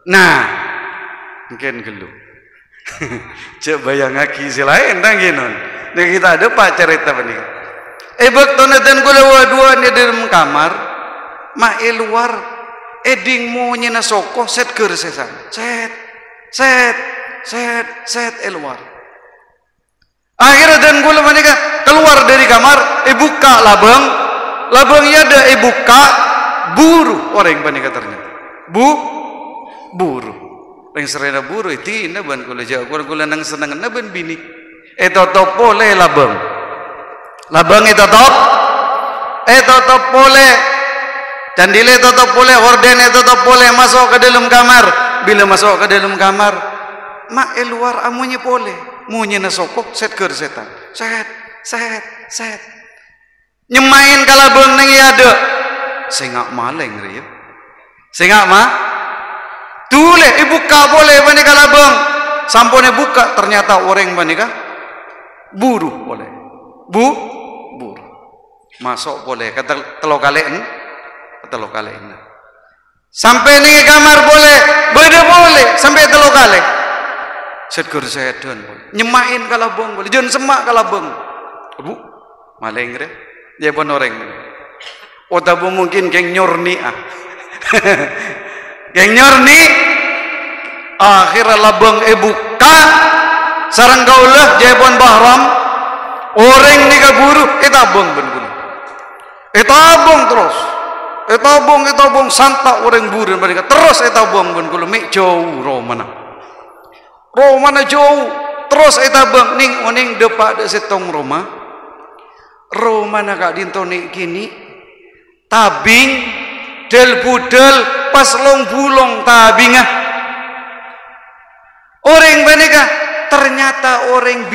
Nah, mungkin gelu. Cek bayang aki selain tanginon. Nek kita ada pak cerita menikah. Bekto neten kula dua di dalam kamar, mak luar eding mo nyena soko set keur sesan. Set luar. Akhirnya dan kula menikah keluar dari kamar, buka labang. Labangnya ada buka buru orang menikah ternyata. Buru. Yang serena buru itu ina ban kula jauh kula nang seneng na ban bini. Totop boleh labang. Labang totop boleh. Candile totop boleh, horden totop boleh masuk ke dalam kamar. Bila masuk ke dalam kamar, mak luar amunya boleh. Munye na sokok set keur setan. Set. Nyemain kalabang nang ada. Sengak maleng rieu. Sengak mah tule buka boleh bani kalabang. Sampone buka ternyata orang bani kah? Buru boleh. Buru. Masuk boleh kata telo kalen. Sampai ning kamar boleh, beda boleh sampai telo kali. Sekur sedan boleh. Nyemain kalabang boleh, jangan semak kalabang. Bu, maleng re. Dia pun orang. Otabu mungkin geng nyorni ah. Geng nyorni akhirnya labang buka sarang kaulah jebon bahram orang ni kaburu etabong ben. Etabong terus. Etabong santak orang burin mereka terus etabong ben kulo mek jauh Romana jauh terus etabong ning depa de setong Romana kak dintoni kini tabing del budel pas long bulong tabingah orang mereka ternyata orang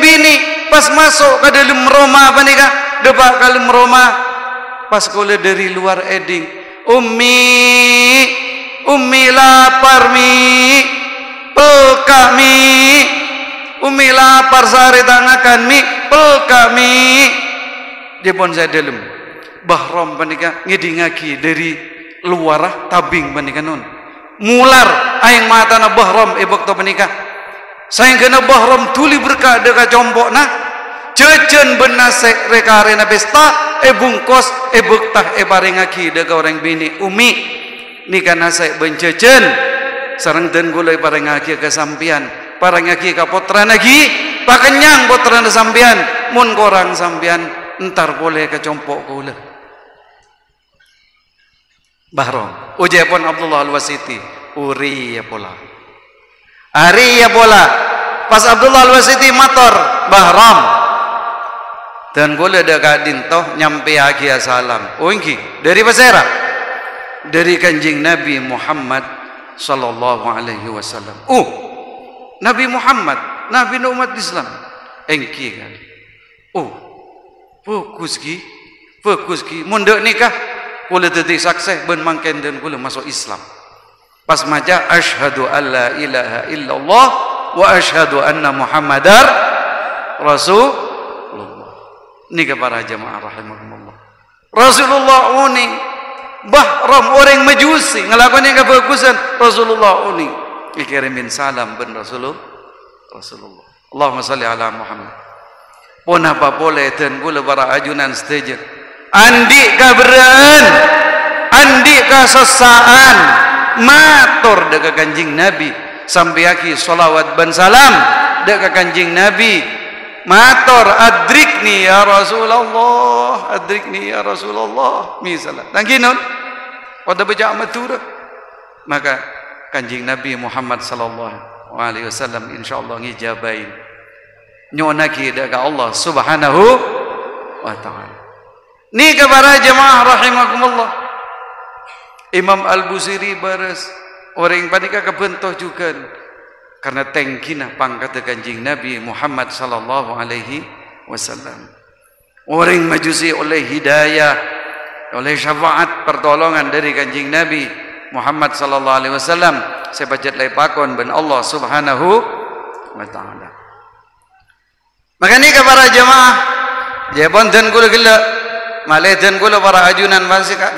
bini pas masuk ke dalam Roma mereka depak kalem Roma pas kole dari luar eding Umi lapar Umi lapar sari tangakan kami dia pun saya dalam bahram panika ngedingaki dari luar tabing panika nun mular aing mata na bahram bakto panika saya kena bahram tuli berkah deka jombok na cecen benasek rekare na pesta bungkos bektah paringaki deka orang bini umi nikah nasek bencecen sareng den gulai paringaki ke sampian paringaki ka potra lagi pakenyang potra na sampian mun korang sampian entar boleh ke compok kula bahrom ujepon Abdullah Al-Wasiti uri ya pola pas Abdullah Al-Wasiti motor bahram dan gula dekat dintoh nyampe akhir salam dari pasera dari kanjeng Nabi Muhammad sallallahu alaihi wasallam Nabi Muhammad Nabi umat Islam engki kan fokus ki munduk nikah kula tadi sukses ben mangken dan kula masuk Islam pas maja asyhadu alla ilaha illallah wa asyhadu anna muhammadar rasulullah nikah para jamaah rahimakumullah Rasulullah uning bahram orang majusi ngelakuin yang kefokusan Rasulullah uning ikirimin salam ben Rasulullah Allahumma salli ala Muhammad pun apa boleh dan gula para ajunan setuju andi kaberan andi kasesaan matur dekat kanjing Nabi sampai aki salawat ban salam dekat kanjing Nabi matur adrikni ya Rasulullah misalnya tangkinon pada baca matur maka kanjing Nabi Muhammad sallallahu alaihi wasallam insyaallah ngijabain nyonaki daga Allah subhanahu wa ta'ala. Ni kepada jemaah rahimakumullah. Imam Al-Busiri baris orang panika kebentoh juga karena tengkina pangkat kanjing Nabi Muhammad sallallahu alaihi wasallam. Orang majusi oleh hidayah, oleh syafaat pertolongan dari kanjing Nabi Muhammad sallallahu alaihi wasallam sebajat lepakon ben Allah subhanahu wa ta'ala. Maka ni kepada jemaah jebon dan kula gila malai dan kula para ajunan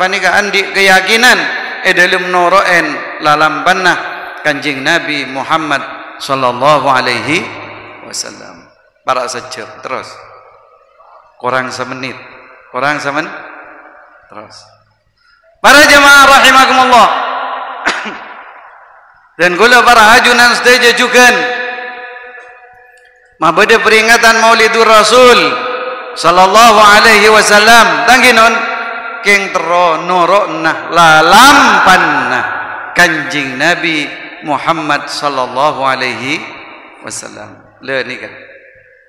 panika andi keyakinan dalam noroen lalam panah kanjing Nabi Muhammad sallallahu alaihi wasallam. Para sejak terus kurang semenit terus para jemaah rahimakumullah dan kula para ajunan sedaja juga mabada peringatan Maulidur Rasul sallallahu alaihi wasallam tangginon keng tero norokna lalampanna kanjing Nabi Muhammad sallallahu alaihi wasallam. Le ni kan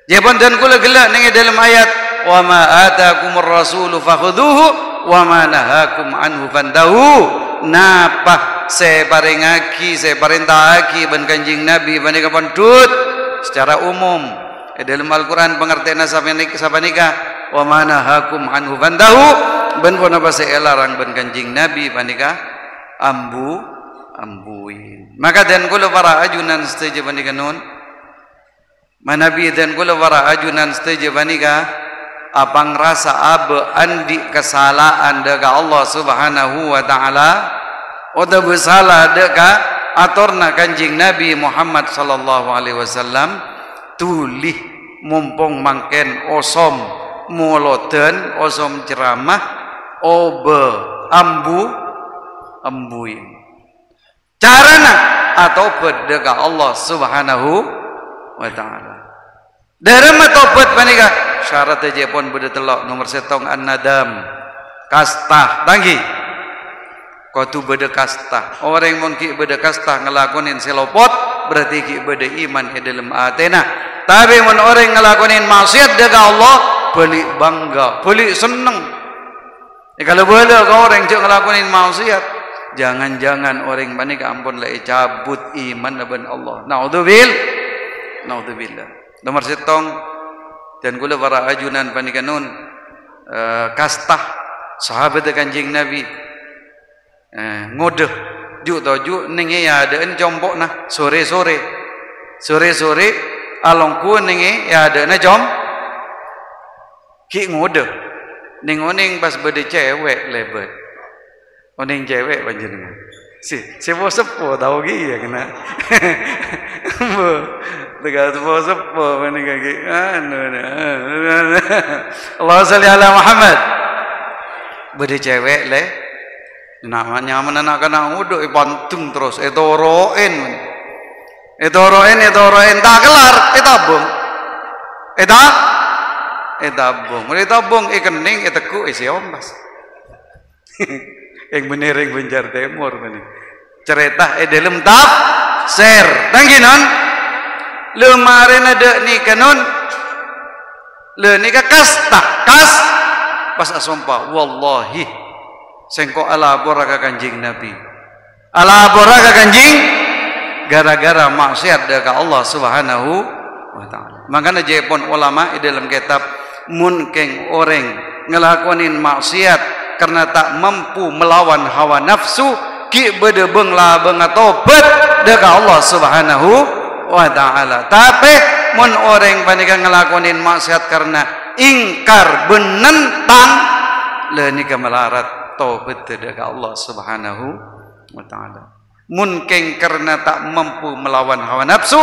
jepon dan kula gelak ning dalam ayat wa ma atakumur rasulu fakhudhuhu wa ma nahakum anhu fantahu. Napa separingaki separintahaki ban kanjing Nabi banika pandut secara umum dalam Al-Quran pengertian sabanika wa ma nahakum anhu fantahu ben pun apa selarang ban kanjing Nabi banika ambuin. Maka dan kula para ajunan setuju banika nun manabi dan kula para ajunan setuju banika apang rasa abe andi kesalahan daga Allah subhanahu wa ta'ala oda bersalah daga atorna kanjing Nabi Muhammad sallallahu alaihi wasallam tulih mumpung mangken osom moloten osom ceramah obe ambuin carana atau daga Allah subhanahu wa ta'ala dalam tobat panika syarat aja pun beda telok nomor setong an-nadam kastah tanggi kau tu beda kastah orang mun ki beda kastah ngelakonin selopot berarti ki beda iman dalam atena. Tapi mun orang ngelakonin maksiat daga Allah beli bangga beli seneng kalau boleh kau orang cek ngelakonin maksiat jangan-jangan orang panika ampun lai cabut iman laban Allah. Naudzubillah. Nomor setong dan kula para ajunan panikanun kastah sahabat kanjing Nabi ngodeh juk to juk ning ya ada jompok nah sore-sore alongku ning ya ada na jom ki ngodeh ning oning pas bede cewek lebet oning cewek panjenengan sepo tahu gi ya kena tegal sepo ini kaki Allah salli ala Muhammad bede cewek le namanya menanakan uduk pantung terus etoroen tak kelar etabung kening eteku isi ombas yang bener yang Banjar Timur ini cerita dalam tafsir tangginon lemarin ada ni kanun le ni kas pas asompa wallahi sengko ala boraka kanjing Nabi ala boraka kanjing gara-gara maksiat dekat Allah subhanahu wa ta'ala. Makanya jepon ulama dalam kitab munkeng orang ngelakonin maksiat karena tak mampu melawan hawa nafsu ki bede bengla tobat dekat Allah subhanahu wa ta'ala. Tapi mun orang panika ngelakonin maksiat karena ingkar benentang le nika melarat taubat dekat Allah subhanahu wa ta'ala. Munkeng karena tak mampu melawan hawa nafsu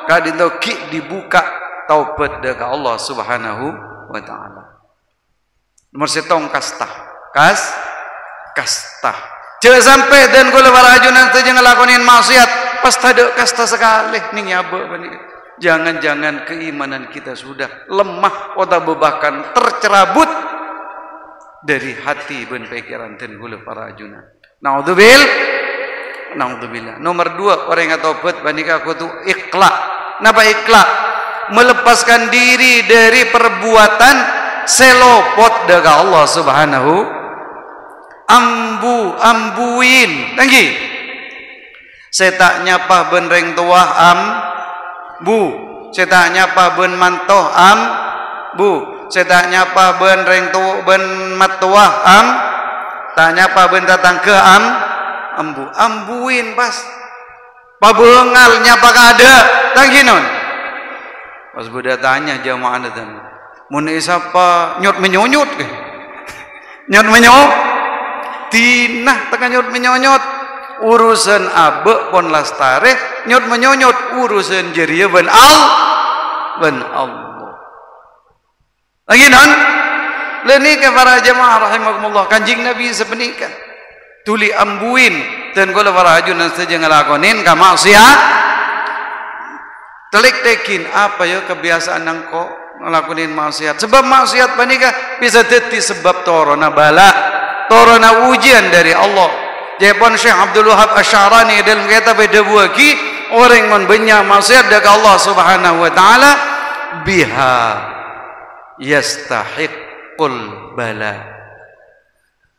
kadito ki dibuka taubat dekat Allah subhanahu wa ta'ala. Nomor setong kastah jangan sampai dan kula para ajunan saja ngelakonin maksiat pas ada kasta sekali ning nyaba jangan-jangan keimanan kita sudah lemah atau bahkan tercerabut dari hati dan pikiran dan kula para ajunan Naudzubillah. Nomor 2 orang yang taubat banika aku tu ikhla. Napa ikhla? Melepaskan diri dari perbuatan selopot dengan Allah Subhanahu ambuin tanggi setak nyapa ben reng tuah bu setak nyapa ben mantoh bu setak nyapa ben reng tu ben matuah tak nyapa ben datang ke ambuin pas pabengal nyapa kada tanggi non pas budak tanya jamaah dan mun isapa nyot menyonyot ke nyot menyonyot tinah tekan nyot menyonyot urusan abe pon lastare nyot menyonyot urusan jeria ben Allah lagi non leni ke para jemaah rahimakumullah kanjing Nabi sepenika tuli ambuin dan kula para ajunan saja ngelakonin ka maksiat telik tekin apa ya kebiasaan nangko ngelakuin maksiat sebab maksiat panika bisa jadi sebab torona bala torona ujian dari Allah. Jepon Syekh Abdul Wahab Asy'arani dalam kitab Dawaki orang membenya maksiat dari Allah Subhanahu wa taala biha yastahiqul bala.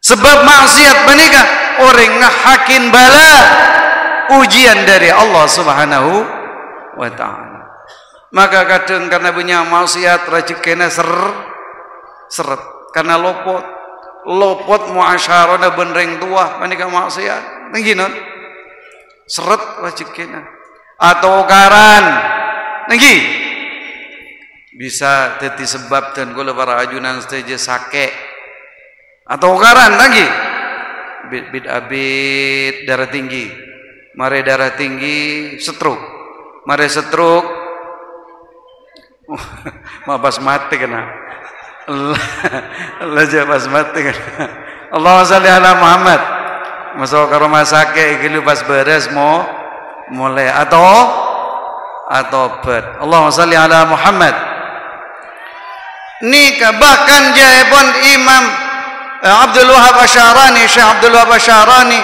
Sebab maksiat panika orang ngahakin bala ujian dari Allah Subhanahu wa taala. Maka kadang karena punya maksiat rezekina seret karena lopot muasyarana benreng tua manika maksiat nginon seret rezekina atau karan ngi bisa jadi sebab dan kula para ajunan saja sake atau karan lagi bid darah tinggi mare darah tinggi stroke mare stroke pas mati kena Allah pas mati kena Allahumma shalli ala Muhammad masuk ke rumah sakit gitu pas beres mau mulai atau bet Allahumma shalli ala Muhammad nikah bahkan jahibun Imam Abdul Wahab Asy'arani Syekh Abdul Wahab Asy'arani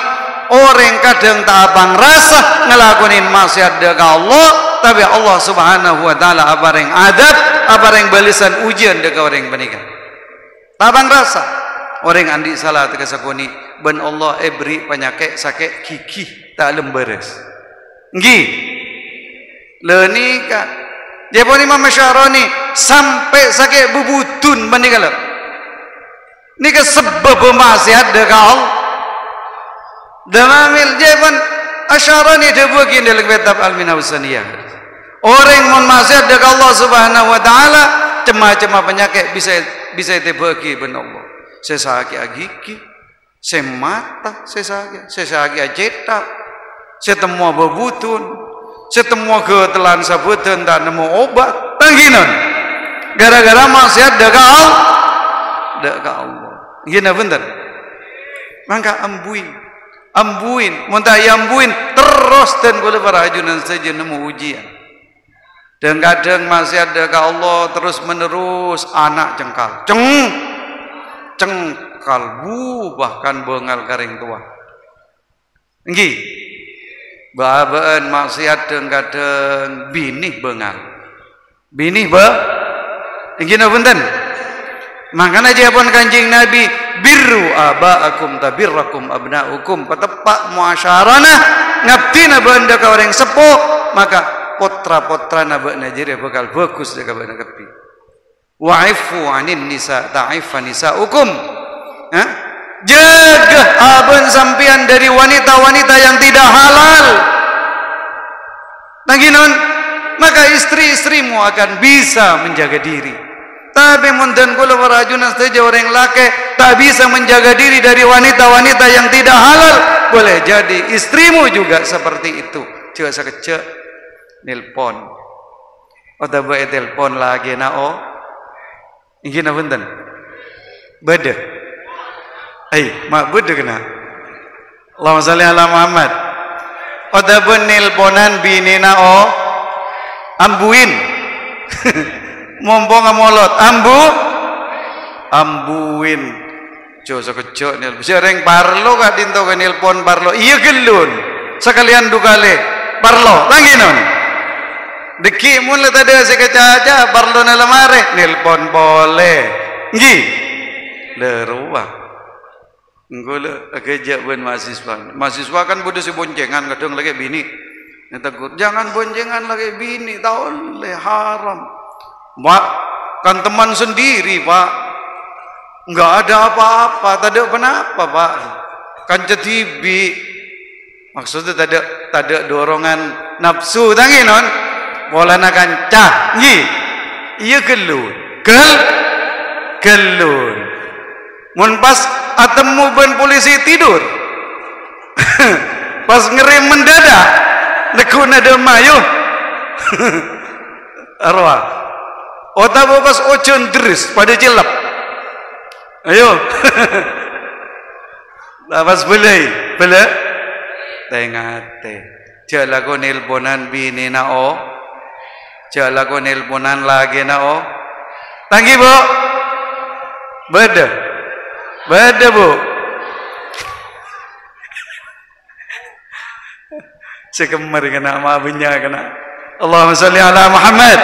orang kadang tak abang rasa ngelakuin maksiat dengan Allah tapi Allah Subhanahu wa taala abareng adab abareng balisan ujian dekat orang menikah tabang rasa orang andi salah teka sakuni ben Allah beri penyakit sakit gigi tak lemberes nggih lenika jepon Imam Asy'arani sampai sakit bubutun menikah lho nika sebab maksiat dekat Allah damamil jepon Asy'arani debukin dalam kitab Al-Minhaj As-Saniyah orang mon maksiat dekat Allah Subhanahu wa taala cema-cema penyakit bisa dibagi ben Allah. Sesaki gigi, semata, sesaki cetak, setemua bebutun, setemua getelan sabutan tak nemu obat. Tangginan. Gara-gara maksiat dekat Allah. Gina bener. Maka ambuin, muntah ambuin terus dan kula para ajunan saja nemu ujian. Dan kadang maksiat dekat Allah terus menerus anak cengkal bahkan bengal karing tua nggih babaan maksiat dan kadang binih bengal nggih punten makanya jawabon kanjing Nabi birru abaakum tabirrakum abnaukum patepak muasyarana ngabdina benda ka orang sepuh maka potra-potra nabak najir bakal bagus dekat benda kepi wa'ifu anin nisa ta'ifa nisa'ukum jaga aben sampian dari wanita-wanita yang tidak halal naginon maka istri-istrimu akan bisa menjaga diri tapi munten kula warajunan saja orang laki tak bisa menjaga diri dari wanita-wanita yang tidak halal boleh jadi istrimu juga seperti itu coba sekecil nelpon atau bae telepon lagi nao iki na punten beda mak beda kena Allahumma shalli ala Muhammad atau bae nelponan bini nao ambuin mumpung ngamolot ambuin Jo sekejap ni. Sering parlo kat dinto ke nelpon parlo. Iya gelun. Sekalian dukale parlo. Tanginon. Deki mun le tadi sekecaca parlo na lemare nelpon boleh. Ngi. Le ruah. Engko le kejak ben mahasiswa. Mahasiswa kan bodoh si boncengan kadang lagi bini. Tegur, jangan boncengan lagi bini, tahu le haram. Mak, kan teman sendiri, Pak. Enggak ada apa-apa, tak ada kenapa, Pak. Kan cetibi. Maksudnya tak ada dorongan nafsu tangi non. Bola nakan cah, ngi. Iya gelun. Gelun. Mun pas atemu ben polisi tidur. Pas ngerem mendadak. Nekuna ada mayu. Arwah. Ota bokas ocon terus pada jelap. Ayo. Lapas belai. Bela. Tengate. Jalago nelponan bini na o. Jalago nelponan lagi na o. Tanggi bu. Beda. Beda bu. Sekemar kena maafinya kena. Allahumma salli ala Muhammad.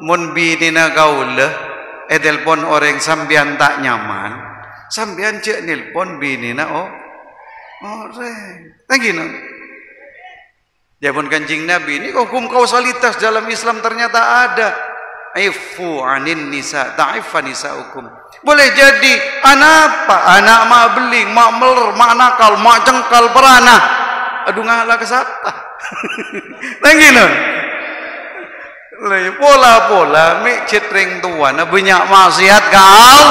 Mun bini na kaula telpon orang sambian tak nyaman, sambian cek nelpon bini na orang. Tangino. Dia pun Kanjeng Nabi ini hukum kausalitas dalam Islam ternyata ada. Aifu anin nisa, ta'ifan nisaukum. Boleh jadi anak apa? Anak mak beling, mak meler, mak nakal, mak cengkal, peranah. Aduh ngalah ke siapa? Tangino. Pola-pola mik cetring tuan banyak maksiat kau.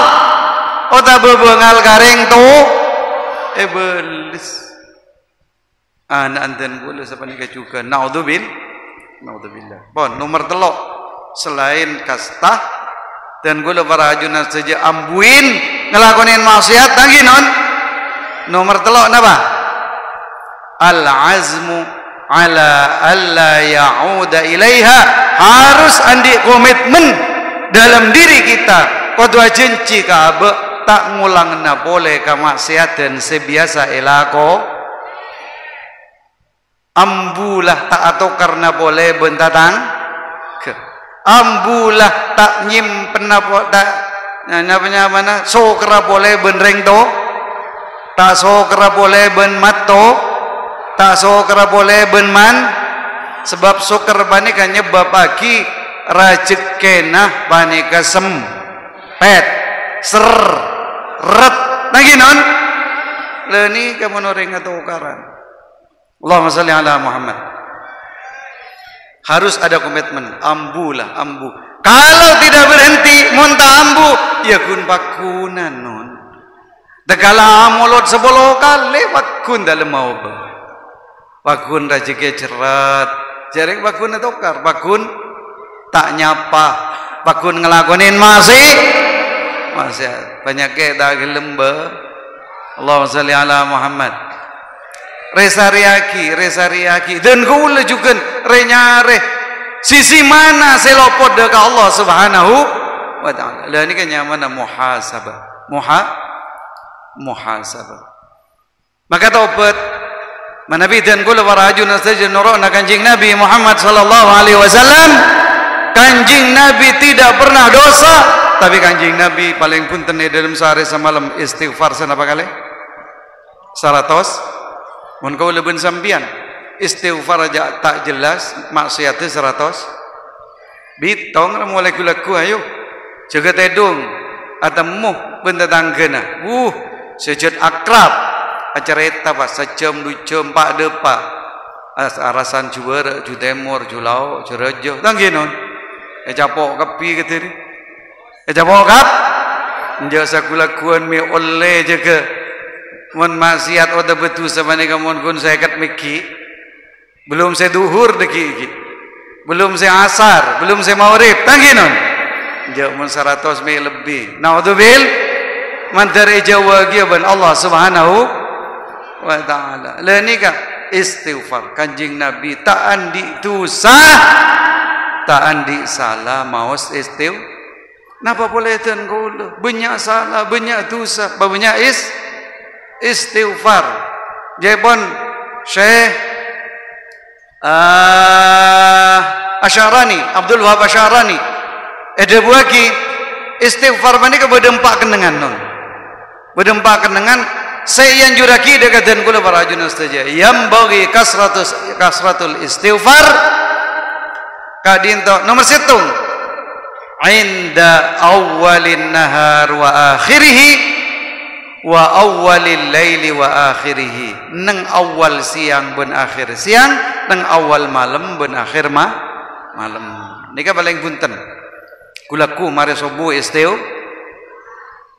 Ota bebengal kareng tu. Belis. Anak anten gula siapa nikah juga. Naudzubillah. Bon, nomor telok. Selain kastah dan gula para ajunan saja ambuin ngelakonin maksiat lagi non. Nomor telok napa? Al-azmu ala alla ya'uda ilaiha, harus andi komitmen dalam diri kita kodwa jenci ka abe tak ngulang na boleh ka maksiat dan sebiasa elako ambulah tak atau karena boleh bentatang ke ambulah tak nyimpen apa tak namanya mana sokra boleh benreng to tak sokra boleh ben matto tak sokra boleh ben man sebab sokra bani kan nyebab pagi rajek kenah bani kasem pet ser ret lagi non leni kamu noreng atau ukaran. Allahumma salli ala Muhammad. Harus ada komitmen. Ambulah, ambu. Kalau tidak berhenti, monta ambu, ya kun pakunan non. Degala amolot sebolo kali pakun dalam mau be. Pakun rajike cerat. Jaring pakun tokar. Pakun tak nyapa. Pakun ngelakonin masih banyak ke dah gelem be. Allahumma salli ala Muhammad. Resariaki dan kula juga renyare sisi mana selopod ke Allah Subhanahu wa taala. Lah ini kan yang mana muhasabah. Muhasabah. Maka taubat manabi dan kula warajun saja nurana Kanjeng Nabi Muhammad sallallahu alaihi wasallam. Kanjeng Nabi tidak pernah dosa, tapi Kanjeng Nabi paling punten dalam sehari semalam istighfar senapa kali? 100. Mun kau lebih sampian istighfar aja tak jelas maksiatnya 100 bitong mulai kulaku ayo jaga tedung atamu benda tanggena sejat akrab acara eta pas sejam 2 jam 4 depa arasan juara ju temur ju lau ju rejo tanggenon capok kapi ketiri capok kap njasa kulakuan mi oleh jaga mun maksiat oda betul samane kamun kun saya kat miki belum saya duhur deki belum saya asar belum saya maghrib tanginon jauh mun 100 mi lebih naudzubil mantare jawa giban Allah Subhanahu wa taala le nika istighfar Kanjeng Nabi tak andi dosa tak andi salah maos Napa boleh ten kula? Banyak salah, banyak dosa, banyak istighfar. Jepun Syekh Asy'arani, Abdul Wahab Asy'arani. Ada buaki istighfar manika berdempak kenengan non. Berdempak kenengan saya yang juraki dekatan kula para ajun saja. Yang bagi kasratul istighfar kadinto nomor 1 inda awwalin nahar wa akhirih wa awwalil laili wa akhirih. Nang awal siang ben akhir siang, nang awal malam ben akhir malam. Nika paling punten. Kulaku mare subuh isteu,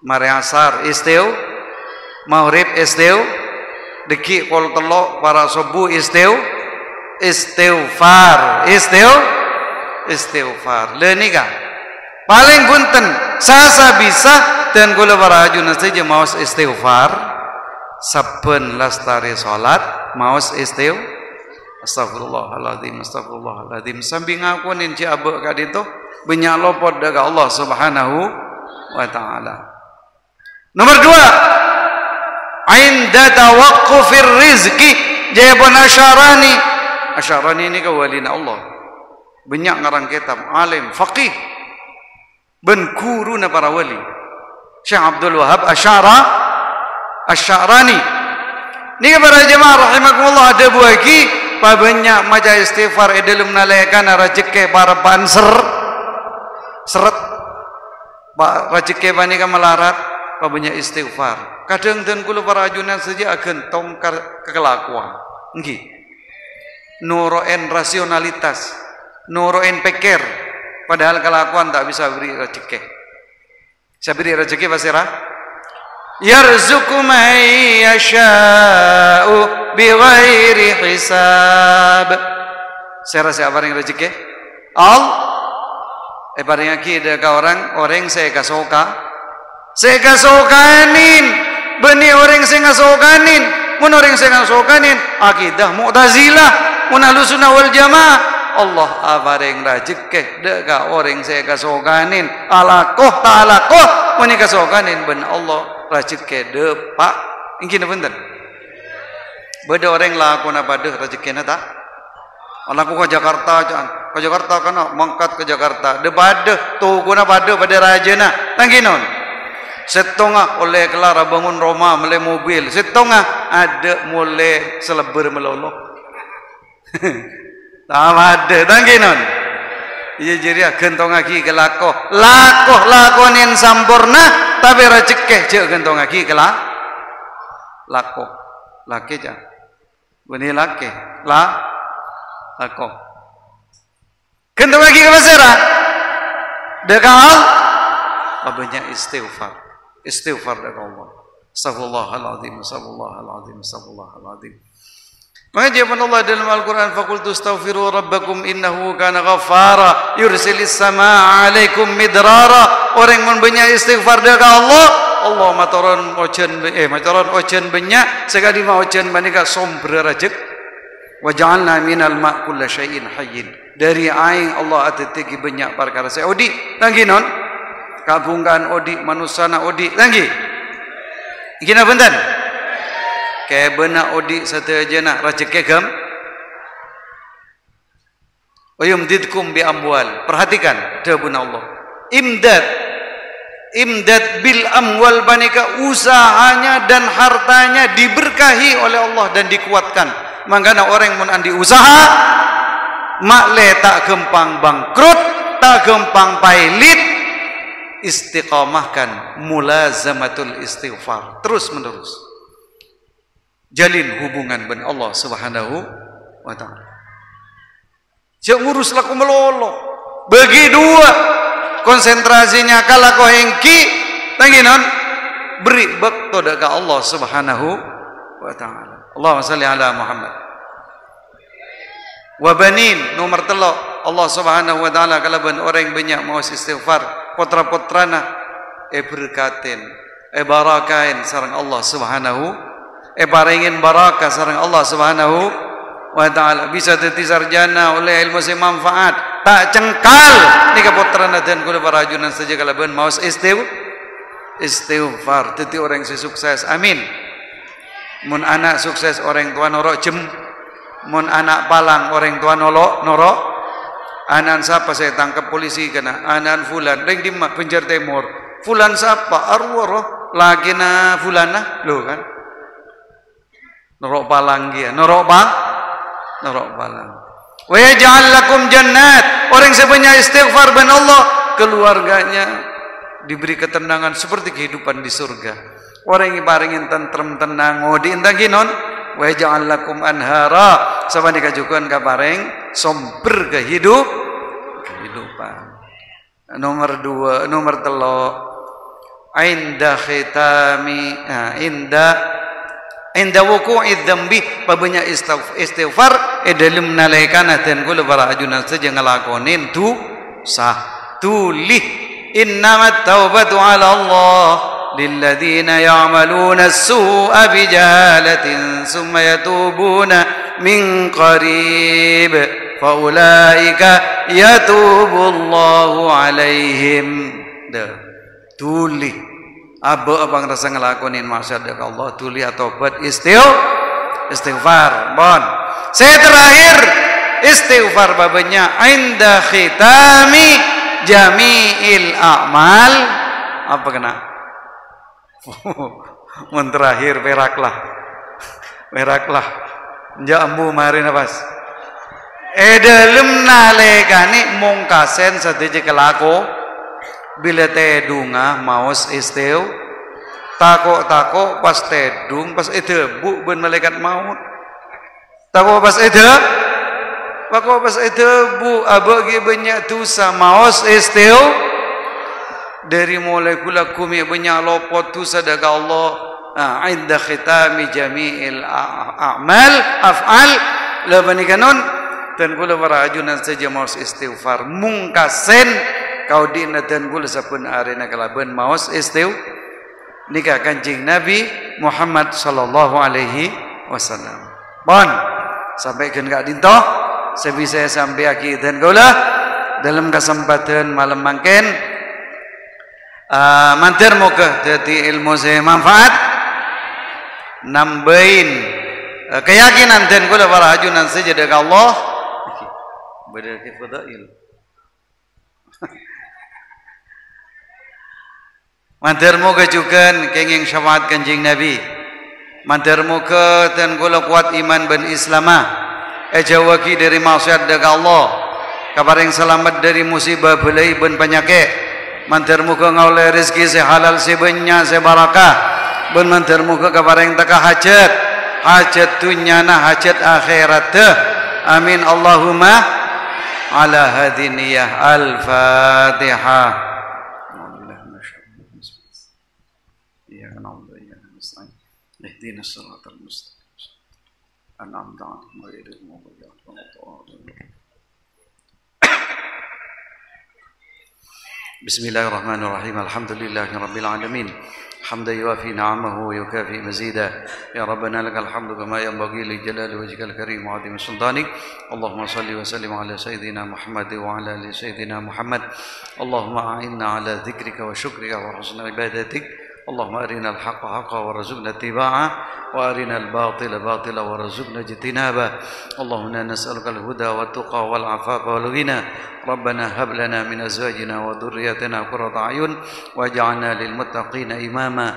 mare asar isteu, maghrib isteu, deki kol telo para subuh isteu, istighfar, istighfar. Le nika paling punten sasa bisa dan kula para ajun saja maos istighfar saben lastari salat maos astagfirullahaladzim sambil ngakunin ci abek kadito banyak lopot dari Allah Subhanahu wa taala. Nomor 2 inda tawaqqufir rizqi jabun Asy'arani ini kawalina Allah banyak ngarang kitab alim faqih ben guruna para wali Syekh Abdul Wahab Asy'arani. Ni para jemaah rahimakumullah ada buaki banyak maca istighfar dalam nalaikan rezeki para banser seret rezeki banika melarat banyak istighfar. Kadang dan kula para ajunan saja akan tongkar kekelakuan. Nggih. Nuroen rasionalitas, nuroen pikir padahal kelakuan tak bisa beri rezeki. Saya beri rezeki pasirah. Yarzuqu man yasha'u bighairi hisab. Saya rasa apa yang rezeki? Paling aki ada orang saya kasoka. Saya kasokanin. Beni orang saya kasokanin. Mun orang saya kasokanin akidah Mu'tazilah, mun Ahlussunnah wal Jamaah. Allah abareng rezeki deka orang saya kasokanin alakoh ta alakoh mun kasokanin ben Allah rezeki de pak ingin bener beda orang lakon apa deh rezeki na ta alaku ke Jakarta kana mangkat ke Jakarta de badeh tu guna badeh pada rajana tangginon setengah oleh kelara bangun rumah mulai mobil setengah ada mulai seleber melolok ada tangkinon. Iya jadi gentong lagi ke lakoh lakonin sampurna tapi rezeki je gentong lagi ke lakoh laki je beni laki lakoh gentong lagi ke pasara dekal banyak istighfar dekat Allah. Astagfirullahaladzim. Mengajian Allah dalam Al-Quran faqultu astaghfiru rabbakum innahu kana ghaffara yursilis samaa alaikum midrara. Orang yang banyak istighfar dekat Allah mataron ocean banyak sekali ma ocean banika sombre rajek wa ja'alna minal ma' kulla syai'in hayyin. Dari aing Allah atitiki banyak perkara saya odi tanggi non kabungkan odi manusana odi tanggi ikina bentan kayak benak odi satu jana rezeki gam wayumdidkum bi amwal. Perhatikan debun Allah imdad bil amwal banika usahanya dan hartanya diberkahi oleh Allah dan dikuatkan. Mangkana orang mun andi usaha makle tak gempang bangkrut tak gempang pailit istiqamahkan mulazamatul istighfar terus menerus jalin hubungan dengan Allah Subhanahu wa taala. Jangan urus laku melolo. Bagi dua konsentrasinya kala ko hengki tanginon beri bakto dekat Allah Subhanahu wa taala. Allahumma shalli ala Muhammad. Wa banin nomor 3 Allah Subhanahu wa taala kala ben orang banyak mau istighfar putra-putrana berkatin barakain sareng Allah Subhanahu paringin barakah sareng Allah Subhanahu wa taala bisa dadi sarjana oleh ilmu manfaat tak cengkal nika putra dan kula para ajunan saja kalaban maos istighfar teti orang si sukses amin. Mun anak sukses orang tua norok jem, mun anak palang orang tua norok anan siapa saya tangkap polisi kena anan fulan ring di penjara timur fulan siapa arwah lagi na fulana lo kan norok palang dia norok palang wa yaj'al lakum jannat orang sebenarnya istighfar ben Allah keluarganya diberi ketenangan seperti kehidupan di surga. Orang yang paringin tentrem tenang ngodi entah ginon wa ja'al lakum anhara sabani kajukan kapareng sumber kehidupan. Nomor 3 inda khitami inda wuqu'i dzambi pabanya istighfar dalam nalaikana dan kula para ajunan saja ngelakonin tu sah tulih innamat taubatu ala Allah للذين يعملون السوء بجهالة ثم يتوبون من قريب فأولئك يتوب الله عليهم. Tuli aba abang rasa ngelakonin masyarakat Allah tuli atau buat istighfar bon. Saya terakhir istighfar babanya inda khitami jami'il a'mal apa kena mun terakhir peraklah jambu mari nafas dalem nalekani mungkasen sadeje kelako bila tedunga maos tako pas tedung pas bu ben malaikat maut tako pas bu abagi banyak dosa maos dari mulai kula kumi banyak lopot tu sadaka Allah inda khitami jami'il a'mal af'al labani kanon dan kula para ajunan saja maus istighfar mungkasen kau dina dan kula sapun arena kalaban maus nikah kanjing Nabi Muhammad sallallahu alaihi wasallam bon sampai kan gak dinto sebisa sampai akhir dan kula dalam kesempatan malam mangken mantir muka jadi ilmu saya manfaat nambahin keyakinan dan kula para ajunan saja dekat Allah berdaki fadail mantir muka juga kenging syafaat kanjing Nabi mantir muka dan kula kuat iman ben islamah jawaki dari maksiat dekat Allah kabar yang selamat dari musibah belai ben penyakit mantir muka ngaulai rezeki sehalal sebanyak sebarakah ben mantir muka kabar yang taka hajat dunyana hajat akhirat amin Allahumma ala hadiniyah al-fatihah ihdinas siratal mustaqim an'amta 'alaihim ghairil maghdubi 'alaihim waladdallin. Bismillahirrahmanirrahim. Alhamdulillahirabbil alamin. Hamdan yuwafi ni'amahu wa yukafi mazida. Ya Rabbana lakal hamdu kama yanbaghi li jalali wajhikal karim wa 'azimi sultanik. Allahumma shalli wa sallim ala sayyidina Muhammad wa ala ali sayyidina Muhammad. Allahumma a'inna ala dzikrika wa syukrika wa husni ibadatik. اللهم أرنا الحق حقا وارزقنا اتباعه وأرنا الباطل باطلا وارزقنا اجتنابه اللهم إنا نسألك الهدى والتقى والعفاف والغنى ربنا هب لنا من أزواجنا وذرياتنا قرة أعين واجعلنا للمتقين إماما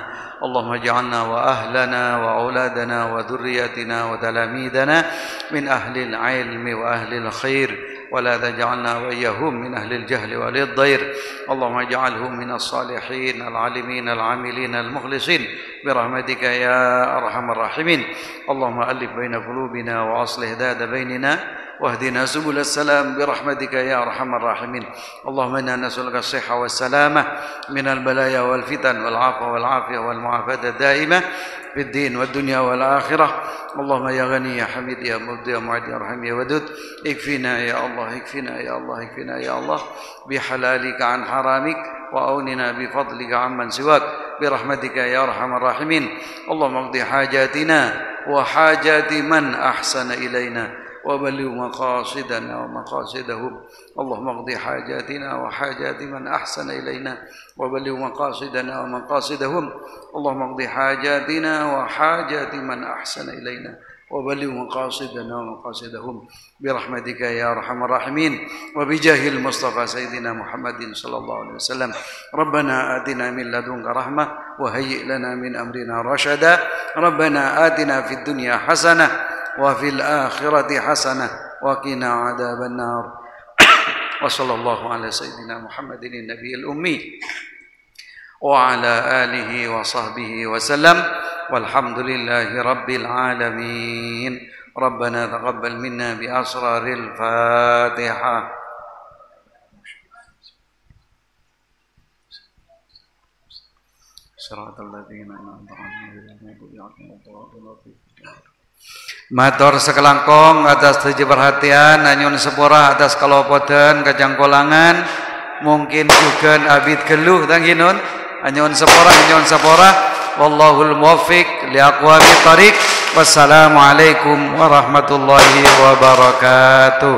اللهم اجعلنا وأهلنا وأولادنا وذرياتنا وتلاميذنا من أهل العلم وأهل الخير ولا تجعلنا وإياهم من أهل الجهل والضير اللهم اجعلهم من الصالحين العالمين العاملين المخلصين برحمتك يا أرحم الراحمين اللهم ألف بين قلوبنا وأصلح ذات بيننا واهدنا سبل السلام برحمتك يا أرحم الراحمين اللهم إنا نسألك الصحة والسلامة من البلايا والفتن والعافية والعافية والمعافاة الدائمة في الدين والدنيا والآخرة اللهم يا غني يا حميد يا مبدي يا معد يا رحيم يا ودود اكفنا يا الله اكفنا يا الله اكفنا يا الله بحلالك عن حرامك وأوننا بفضلك عمن سواك برحمتك يا أرحم الراحمين اللهم اقض حاجاتنا وحاجات من أحسن إلينا وبلغ مقاصدنا ومقاصدهم اللهم اقض حاجاتنا وحاجات من أحسن إلينا وبلغ مقاصدنا ومقاصدهم اللهم اقض حاجاتنا وحاجات من أحسن إلينا وبلغ مقاصدنا ومقاصدهم برحمتك يا أرحم الراحمين وبجاه المصطفى سيدنا محمد صلى الله عليه وسلم ربنا آتنا من لدنك رحمة وهيئ لنا من أمرنا رشدا ربنا آتنا في الدنيا حسنة وفي الآخرة حسنة وقنا عذاب النار وصلى الله على سيدنا محمد النبي الأمي وعلى آله وصحبه وسلم والحمد لله رب العالمين ربنا تقبل منا بأسرار الفاتحة صراط الذين أنعمت عليهم غير المغضوب عليهم ولا الضالين. Matur sekelangkong atas tujuh perhatian anyun sepura atas kalopoten kajang kolangan mungkin juga abid geluh tangginun anyun sepura wallahul muwaffiq li aqwamit thariq wassalamu alaikum warahmatullahi wabarakatuh.